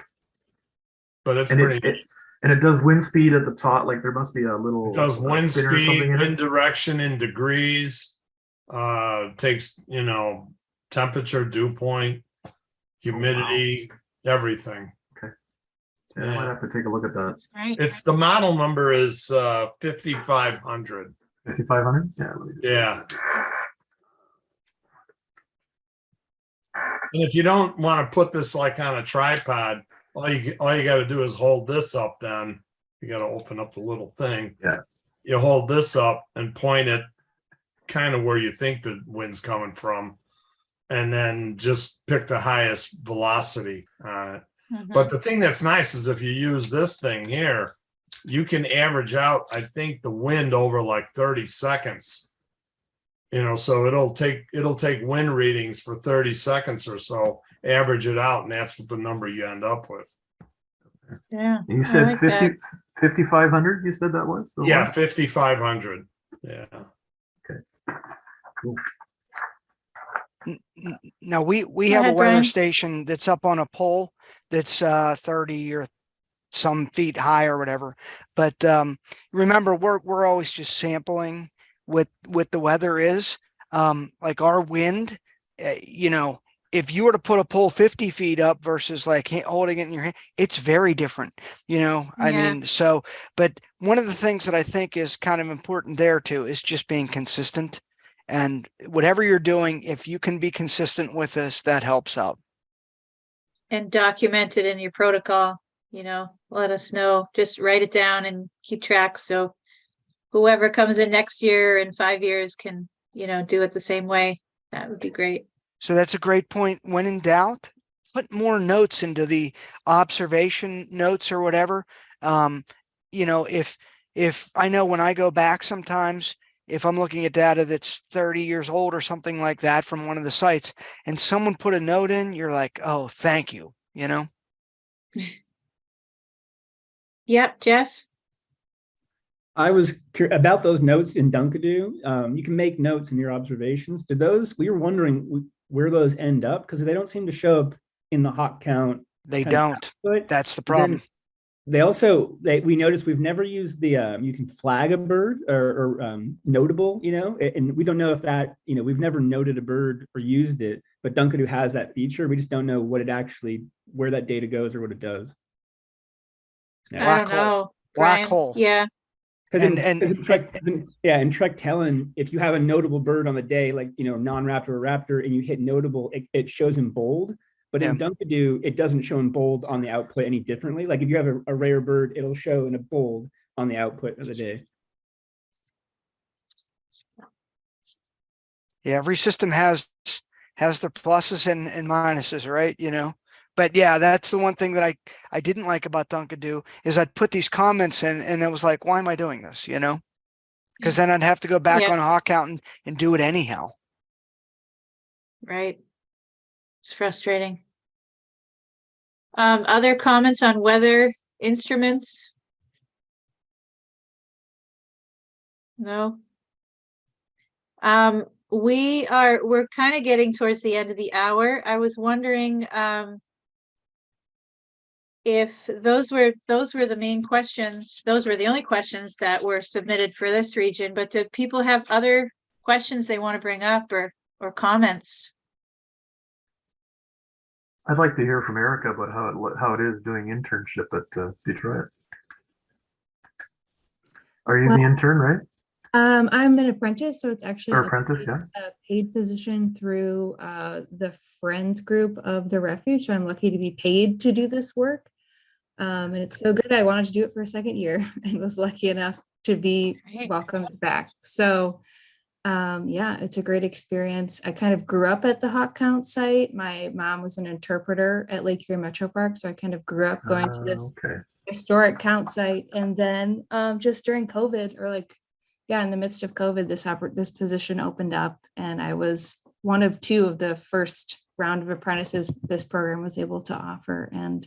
But it's and pretty. It does wind speed at the top. Like there must be a little. It does wind speed, in wind direction in degrees. Takes temperature, dew point, humidity, everything. Okay. Yeah, I might have to take a look at that. Right. It's the model number is 5500. 5500? Yeah. And if you don't want to put this like on a tripod, all you got to do is hold this up. Then you got to open up the little thing. Yeah. You hold this up and point it kind of where you think the wind's coming from, and then just pick the highest velocity on it. Mhm. But the thing that's nice is if you use this thing here, you can average out, I think, the wind over like 30 seconds. So it'll take wind readings for 30 seconds or so, average it out, and that's what the number you end up with. Yeah. And you I said like 5,500. You said that was? Yeah, 5,500. Yeah. Okay. Cool. Now we Go have a ahead, weather Brian. station that's up on a pole that's 30 or some feet high or whatever. But remember, we're always just sampling what the weather is. Like our wind, if you were to put a pole 50 feet up versus like holding it in your hand, it's very different. I Yeah. mean, but one of the things that I think is kind of important there too is just being consistent. And whatever you're doing, if you can be consistent with this, that helps out. And document it in your protocol, let us know, just write it down and keep track. So whoever comes in next year and 5 years can, do it the same way. That would be great. So that's a great point. When in doubt, put more notes into the observation notes or whatever. If I know when I go back sometimes, if I'm looking at data that's 30 years old or something like that from one of the sites, and someone put a note in, you're like, oh, thank you, Yep, Jess? I was about those notes in Dunkadoo. You can make notes in your observations. We were wondering where those end up, because they don't seem to show up in the HawkCount. They don't. That's the problem. We noticed we've never used the you can flag a bird or notable, and we don't know if that, we've never noted a bird or used it, but Dunkadoo has that feature. We just don't know where that data goes or what it does. I don't know. Black Brian. hole. Yeah. Because in Trek Telling, if you have a notable bird on the day, like non-raptor or raptor, and you hit notable, it shows in bold. But in Dunkadoo, it doesn't show in bold on the output any differently. Like if you have a rare bird, it'll show in a bold on the output of the day. Yeah, every system has their pluses and minuses, right? But yeah, that's the one thing that I didn't like about Dunkadoo is I'd put these comments in and it was like, why am I doing this? Because then I'd have to go back on HawkCount and do it anyhow. Right. It's frustrating. Other comments on weather instruments? No. We're kind of getting towards the end of the hour. I was wondering, if those were the main questions, those were the only questions that were submitted for this region, but do people have other questions they want to bring up or comments? I'd like to hear from Erica about how it is doing internship at Detroit. Are you the intern, right? I'm an apprentice, so it's actually Or apprentice, yeah. a paid position through the Friends group of the refuge. So I'm lucky to be paid to do this work. And it's so good. I wanted to do it for a second year and was lucky enough to be welcomed back. So yeah, it's a great experience. I kind of grew up at the HawkCount site. My mom was an interpreter at Lake Erie Metro Park. So I kind of grew up going to this historic count site. And then just during COVID, or like, yeah, in the midst of COVID, this position opened up, and I was one of two of the first round of apprentices this program was able to offer. And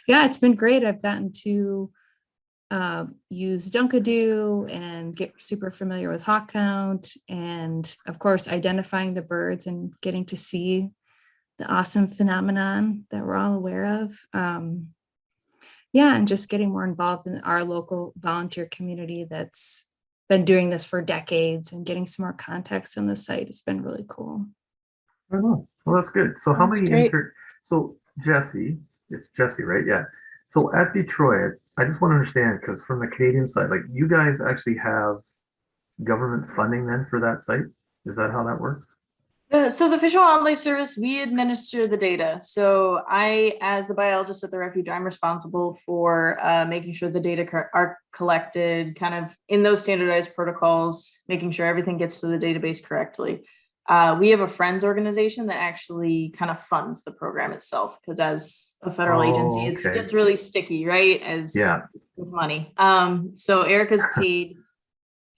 yeah, it's been great. I've gotten to use Dunkadoo and get super familiar with HawkCount, and of course, identifying the birds and getting to see the awesome phenomenon that we're all aware of. Yeah, and just getting more involved in our local volunteer community that's been doing this for decades, and getting some more context on the site. It's been really cool. I don't know. Well, that's good. So how many so Jesse, it's Jesse, right? Yeah. So at Detroit, I just want to understand, because from the Canadian side, like, you guys actually have government funding then for that site? Is that how that works? So the Fish and Wildlife Service, we administer the data. So I, as the biologist at the refuge, I'm responsible for making sure the data are collected kind of in those standardized protocols, making sure everything gets to the database correctly. We have a friends organization that actually kind of funds the program itself, because as a federal agency, it gets really sticky, right? With money. So Erica's paid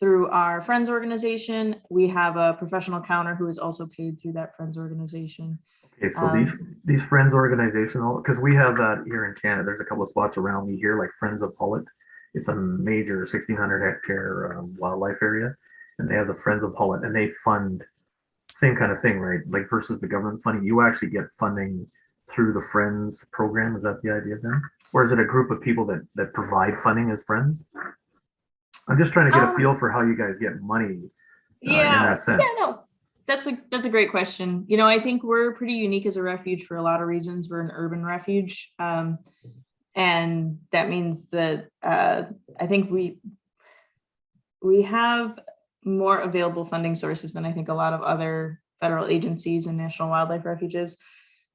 through our friends organization. We have a professional counter who is also paid through that friends organization. Okay, so these friends organizational, because we have that here in Canada. There's a couple of spots around me here, like Friends of Pullet. It's a major 1,600 hectare wildlife area, and they have the Friends of Pullet, and they fund same kind of thing, right? Like versus the government funding, you actually get funding through the Friends program. Is that the idea then, or is it a group of people that provide funding as friends? I'm just trying to get a feel for how you guys get money in that sense. Yeah, no, that's a great question. You know, I think we're pretty unique as a refuge for a lot of reasons. We're an urban refuge. And that means that I think we have more available funding sources than I think a lot of other federal agencies and national wildlife refuges.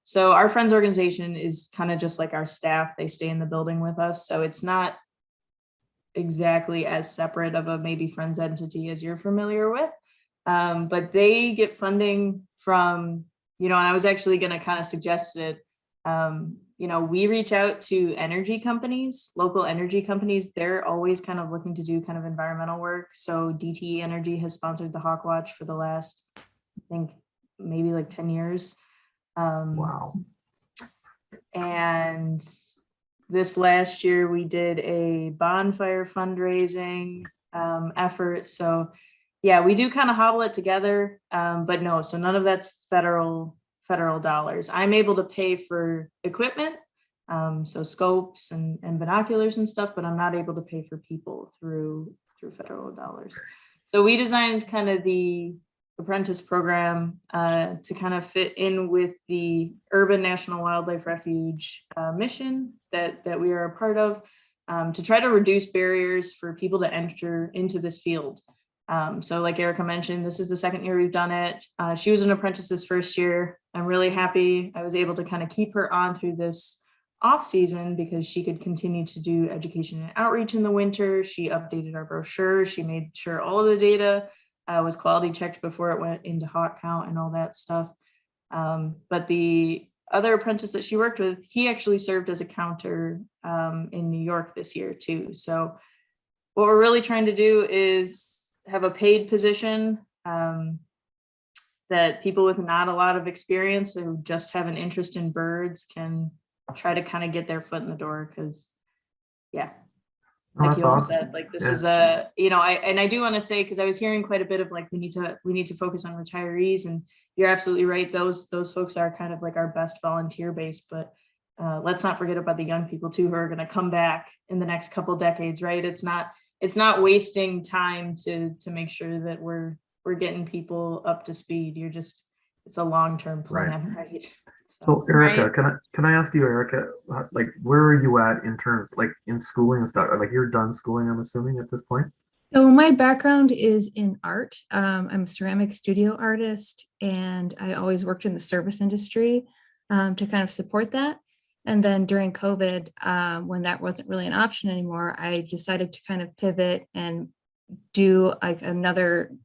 So our friends organization is kind of just like our staff. They stay in the building with us. So it's not exactly as separate of a maybe friends entity as you're familiar with, but they get funding from, you know, and I was actually going to kind of suggest it. You know, we reach out to energy companies, local energy companies. They're always kind of looking to do kind of environmental work. So DTE Energy has sponsored the Hawkwatch for the last, I think, maybe like 10 years. Wow. And this last year, we did a bonfire fundraising effort. So yeah, we do kind of hobble it together, but no, so none of that's federal dollars. I'm able to pay for equipment, so scopes and binoculars and stuff, but I'm not able to pay for people through federal dollars. So we designed kind of the apprentice program to kind of fit in with the Urban National Wildlife Refuge mission that we are a part of, to try to reduce barriers for people to enter into this field. So like Erica mentioned, this is the second year we've done it. She was an apprentice this first year. I'm really happy I was able to kind of keep her on through this off season because she could continue to do education and outreach in the winter. She updated our brochure. She made sure all of the data was quality checked before it went into HawkCount and all that stuff. But the other apprentice that she worked with, he actually served as a counter in New York this year too. So what we're really trying to do is have a paid position that people with not a lot of experience who just have an interest in birds can try to kind of get their foot in the door, because yeah, Oh, like that's you all awesome. said, like this Yeah. is a, you know, I do want to say, because I was hearing quite a bit of like we need to focus on retirees, and you're absolutely right. Those folks are kind of like our best volunteer base, but let's not forget about the young people too, who are going to come back in the next couple decades, right? It's not wasting time to make sure that we're getting people up to speed. It's a long-term plan, right? So Erica, Right. can I ask you, Erica, like where are you at in terms like in schooling and stuff? Like you're done schooling, I'm assuming at this point? So my background is in art. I'm a ceramic studio artist, and I always worked in the service industry to kind of support that. And then during COVID, when that wasn't really an option anymore, I decided to kind of pivot and do like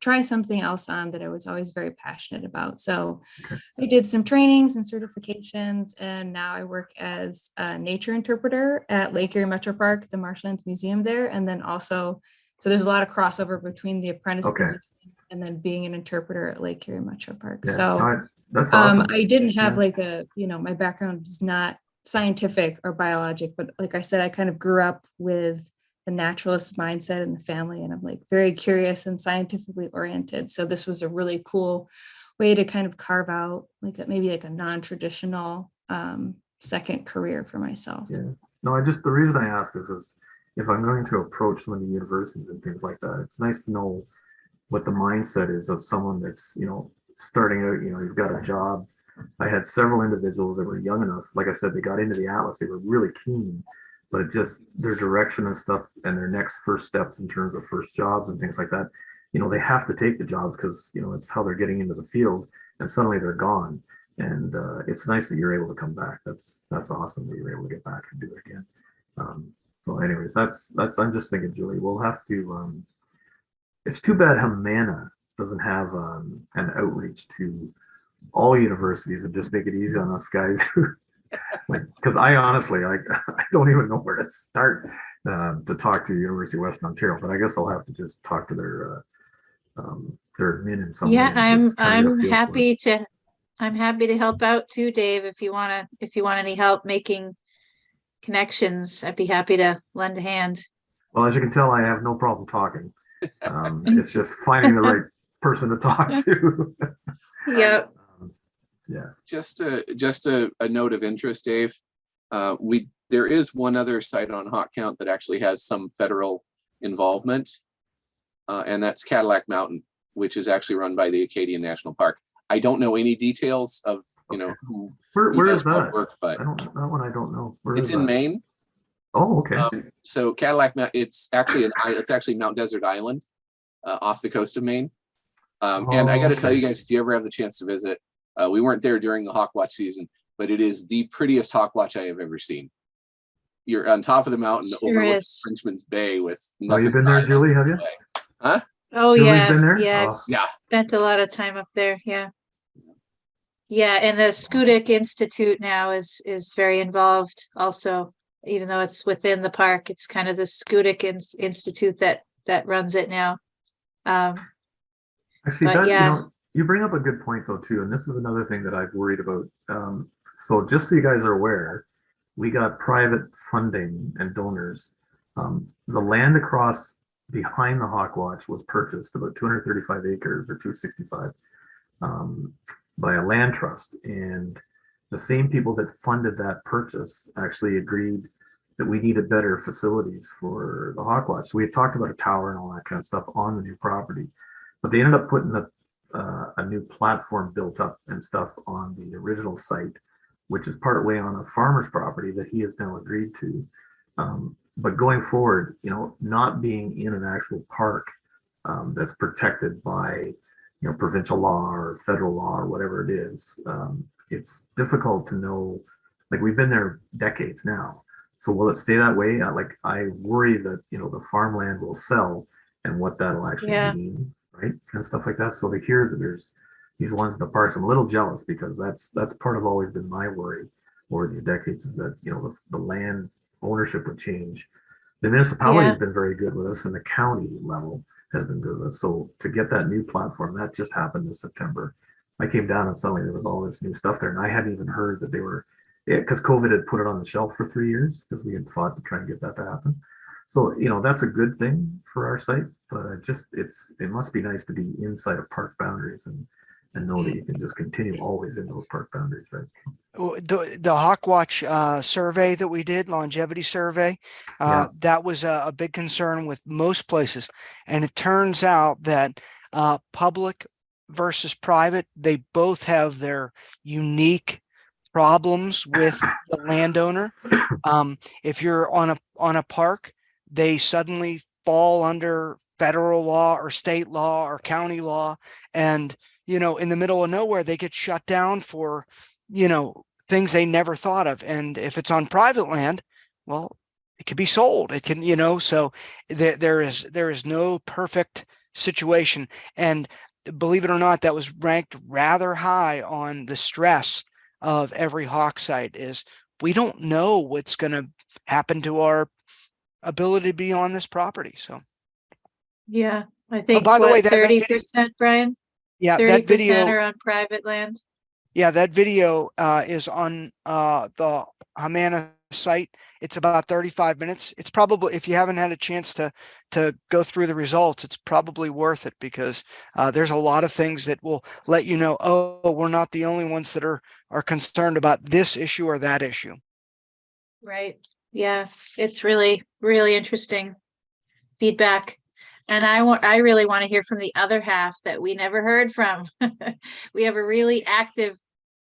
try something else on that I was always very passionate about. So I did some trainings and certifications, and now I work as a nature interpreter at Lake Erie Metro Park, the Marshlands Museum there. And then also, so there's a lot of crossover between the apprentice Okay. position and then being an interpreter at Lake Erie Metro Park. Yeah, So that's awesome. I didn't have Yeah. my background is not scientific or biologic, but like I said, I kind of grew up with the naturalist mindset in the family, and I'm like very curious and scientifically oriented. So this was a really cool way to kind of carve out maybe a non-traditional second career for myself. Yeah. No, the reason I ask is if I'm going to approach some of the universities and things like that, it's nice to know what the mindset is of someone that's, starting out, you've got a job. I had several individuals that were young enough, like I said, they got into the Atlas, they were really keen, but it just their direction and stuff and their next first steps in terms of first jobs and things like that, they have to take the jobs because, it's how they're getting into the field, and suddenly they're gone. And it's nice that you're able to come back. That's awesome that you're able to get back and do it again. So anyways, that's I'm just thinking, Julie, we'll have to it's too bad HMANA doesn't have an outreach to all universities and just make it easy on us guys. Because I honestly, I don't even know where to start to talk to University of Western Ontario, but I guess I'll have to just talk to their admin in some way. Yeah, and just kinda get a I'm feel for it. happy to help out too, Dave. If you want any help making connections, I'd be happy to lend a hand. Well, as you can tell, I have no problem talking. It's just finding the right person to talk to. Yep. Yeah. Just a note of interest, Dave. There is one other site on HawkCount that actually has some federal involvement, and that's Cadillac Mountain, which is actually run by the Acadian National Park. I don't know any details of who Where does is what that? work, but That one I don't know. Where it's is in that? Maine. Oh, okay. So Cadillac Mountain, it's actually Mount Desert Island off the coast of Maine. And I got to tell you guys, if you ever have the chance to visit, we weren't there during the Hawkwatch season, but it is the prettiest Hawkwatch I have ever seen. You're on top of the mountain overlooking Frenchman's Bay with nothing. You've been there, Julie, have you? Huh? Oh Julie's yeah, been there? yeah. Oh. Yeah. Spent a lot of time up there. Yeah. Yeah, and the Schoodic Institute now is very involved also, even though it's within the park. It's kind of the Schoodic Institute that runs it now. Actually, but that you bring up a good point though too, and this is another thing that I've worried about. So just so you guys are aware, we got private funding and donors. The land across behind the Hawkwatch was purchased, about 235 acres or 265, by a land trust, and the same people that funded that purchase actually agreed that we needed better facilities for the Hawkwatch. So we had talked about a tower and all that kind of stuff on the new property, but they ended up putting a new platform built up and stuff on the original site, which is part way on a farmer's property that he has now agreed to. But going forward, not being in an actual park that's protected by provincial law or federal law or whatever it is, it's difficult to know. Like, we've been there decades now, so will it stay that way? I worry that the farmland will sell, and what that'll actually mean, right, and stuff like that. So to hear that there's these ones in the parks, I'm a little jealous, because that's part of always been my worry over these decades, is that the land ownership would change. The municipality has been very good with us, and the county level has been good with us. So to get that new platform, that just happened this September. I came down and suddenly there was all this new stuff there, and I hadn't even heard that they were Yeah, because COVID had put it on the shelf for 3 years because we had fought to try and get that to happen. So, that's a good thing for our site, but it must be nice to be inside of park boundaries and know that you can just continue always in those park boundaries, right? The Hawkwatch survey that we did, longevity survey, Yeah. that was a big concern with most places. And it turns out that public versus private, they both have their unique problems with the landowner. If you're on a park, they suddenly fall under federal law or state law or county law, and in the middle of nowhere, they get shut down for things they never thought of. And if it's on private land, well, it can be sold. It can, so there is no perfect situation. And believe it or not, that was ranked rather high on the stress of every hawk site is we don't know what's going to happen to our ability to be on this property. So Yeah, I think by the way, what, that 30%, Brian? yeah, 30% that video are on private land. Yeah, that video is on the HMANA site. It's about 35 minutes. It's probably, if you haven't had a chance to go through the results, it's probably worth it because there's a lot of things that will let you know, oh, we're not the only ones that are concerned about this issue or that issue. Right. Yeah, it's really, really interesting feedback. And I really want to hear from the other half that we never heard from. We have a really active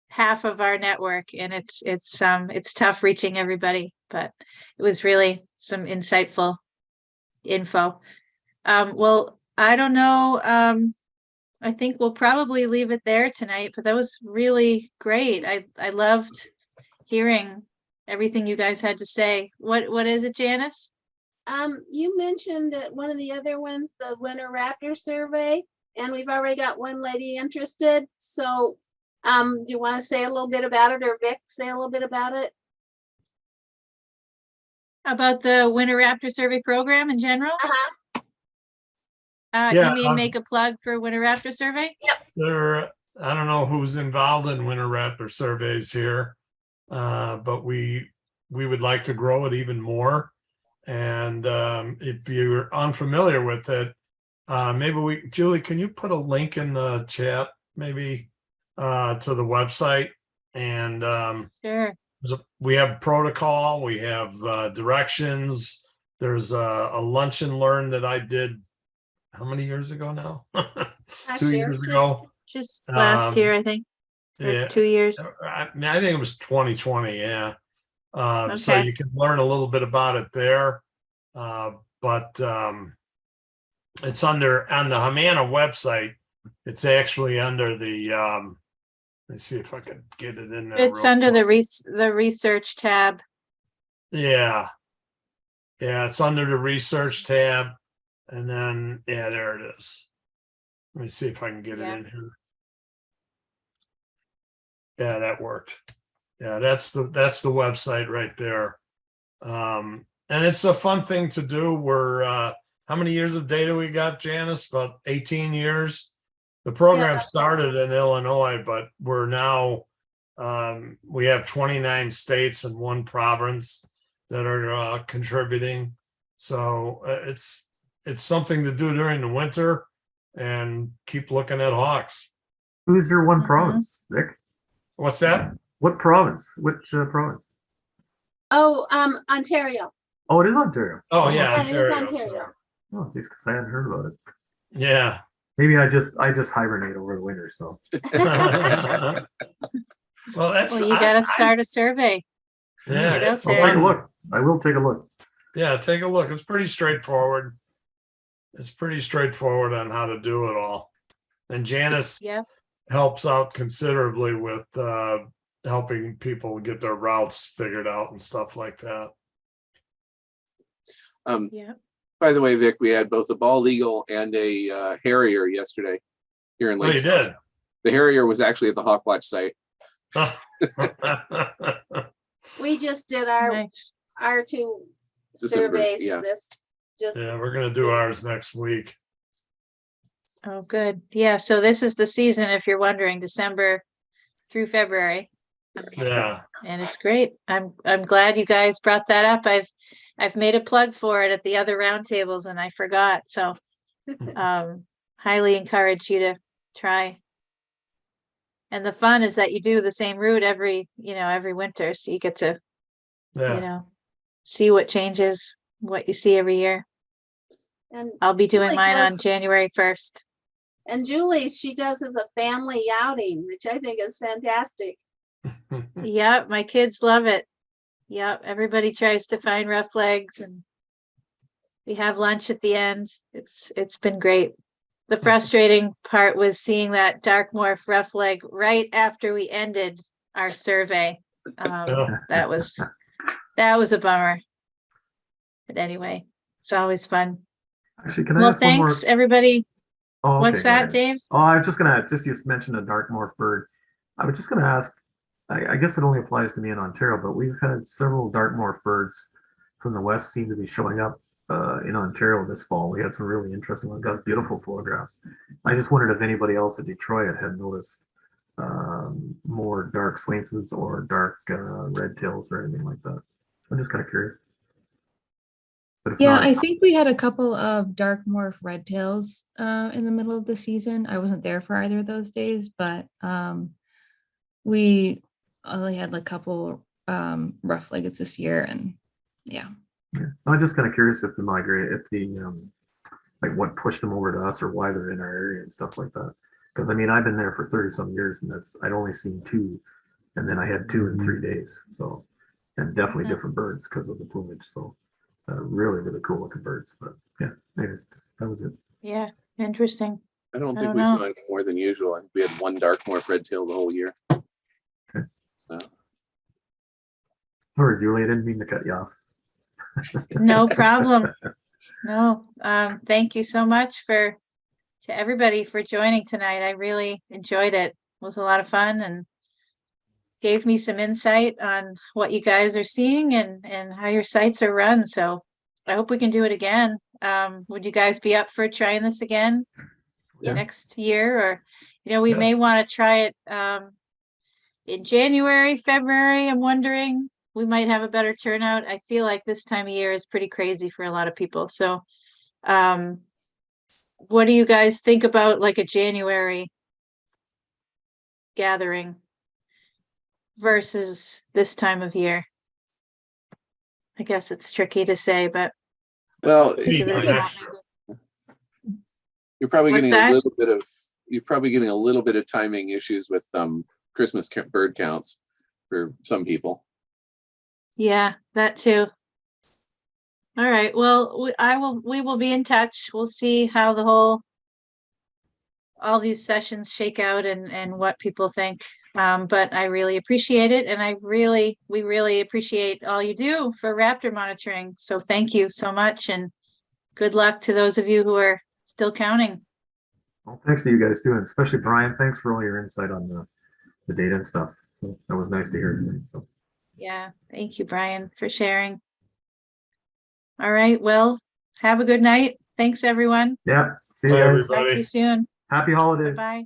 half of our network, and it's tough reaching everybody, but it was really some insightful info. Well, I don't know. I think we'll probably leave it there tonight, but that was really great. I loved hearing everything you guys had to say. What is it, Janice? You mentioned that one of the other ones, the Winter Raptor survey, and we've already got one lady interested. So, do you want to say a little bit about it, or Vic say a little bit about it? About the Winter Raptor survey program in general? Yeah, You mean make a plug for Winter Raptor survey? I don't know who's involved in Winter Raptor surveys here, but we would like to grow it even more. And if you're unfamiliar with it, maybe Julie, can you put a link in the chat, maybe to the website? And Sure. we have protocol, we have directions. There's a lunch and learn that I did how many years ago now? 2 years ago. Just last year, I think. Yeah, 2 years. I think it was 2020. Yeah. So Okay. you can learn a little bit about it there. But it's on the HMANA website. It's actually under the let's see if I can get it in there. It's under the research tab. Yeah, it's under the research tab, and then there it is. Let me see if I can get it in here. Yeah, that worked. Yeah, that's the website right there. And it's a fun thing to do. We're how many years of data we got, Janice? About 18 years. The program started in Illinois, but we're now we have 29 states and 1 province that are contributing. So it's something to do during the winter and keep looking at hawks. Who's your one province, Vic? What's that? What province? Which province? Oh, Ontario. Oh, it is Ontario. Oh yeah, Yeah, Ontario. it is Ontario. Oh, geez, because I hadn't heard about it. Yeah. Maybe I just hibernate over the winter. So. Well, you got to start a survey. Yeah, Get out it's I'll there. take a look. I will take a look. Yeah, take a look. It's pretty straightforward. It's pretty straightforward on how to do it all. And Janice helps out considerably with helping people get their routes figured out and stuff like that. By the way, Vic, we had both a bald eagle and a harrier yesterday here in Lake. Oh, you did? The harrier was actually at the Hawkwatch site. We just did our 2 surveys. Yeah. We're gonna do ours next week. Oh, good. Yeah. So this is the season, if you're wondering, December through February. Yeah. And it's great. I'm glad you guys brought that up. I've made a plug for it at the other roundtables and I forgot. So highly encourage you to try. And the fun is that you do the same route every winter. So you get to, Yeah. see what changes, what you see every year. And I'll be doing Julie mine does- on January 1st. And Julie, she does as a family outing, which I think is fantastic. Yep, my kids love it. Yep, everybody tries to find rough legs and we have lunch at the end. It's been great. The frustrating part was seeing that dark morph rough leg right after we ended our survey. That was a bummer. But anyway, it's always fun. Actually, can I Well, ask one more? thanks, everybody. Oh, okay, What's go that, ahead. Dave? Oh, I was just gonna, you mentioned a dark morph bird. I was just gonna ask, I guess it only applies to me in Ontario, but we've had several dark morph birds from the west seem to be showing up in Ontario this fall. We had some really interesting ones, got beautiful photographs. I just wondered if anybody else in Detroit had noticed more dark Swainsons or dark red tails or anything like that. I'm just kind of curious. But if Yeah, not, I think we had a couple of dark morph red tails in the middle of the season. I wasn't there for either of those days, but we only had like a couple rough leggeds this year, and yeah. yeah. I'm just kind of curious if the like what pushed them over to us or why they're in our area and stuff like that. Because I mean, I've been there for 30 some years and I'd only seen two, and then I had 2 in 3 days. So, and definitely different birds because of the plumage. So, really, really cool looking birds. But yeah, anyways, that was it. Yeah, interesting. I don't I think don't we know. saw any more than usual. And we had one dark morph red tail the whole year. Okay. Sorry, Julie, I didn't mean to cut you off. No problem. No, thank you so much to everybody for joining tonight. I really enjoyed it. It was a lot of fun and gave me some insight on what you guys are seeing and how your sites are run. So I hope we can do it again. Would you guys be up for trying this again Yes. next year? Or, we may Yes. want to try it in January, February. I'm wondering. We might have a better turnout. I feel like this time of year is pretty crazy for a lot of people. So what do you guys think about like a January gathering versus this time of year? I guess it's tricky to say, but Well, think of it nice. you're probably What's getting that? you're probably getting a little bit of timing issues with Christmas bird counts for some people. Yeah, that too. All right. Well, we will be in touch. We'll see how all these sessions shake out and what people think. But I really appreciate it. And we really appreciate all you do for Raptor monitoring. So thank you so much. And good luck to those of you who are still counting. Well, thanks to you guys too, and especially Brian. Thanks for all your insight on the data and stuff. So that was nice to hear tonight. So Yeah. Thank you, Brian, for sharing. All right. Well, have a good night. Thanks, everyone. yeah, see you Bye, guys. everybody. Talk to you soon. Happy holidays. Bye.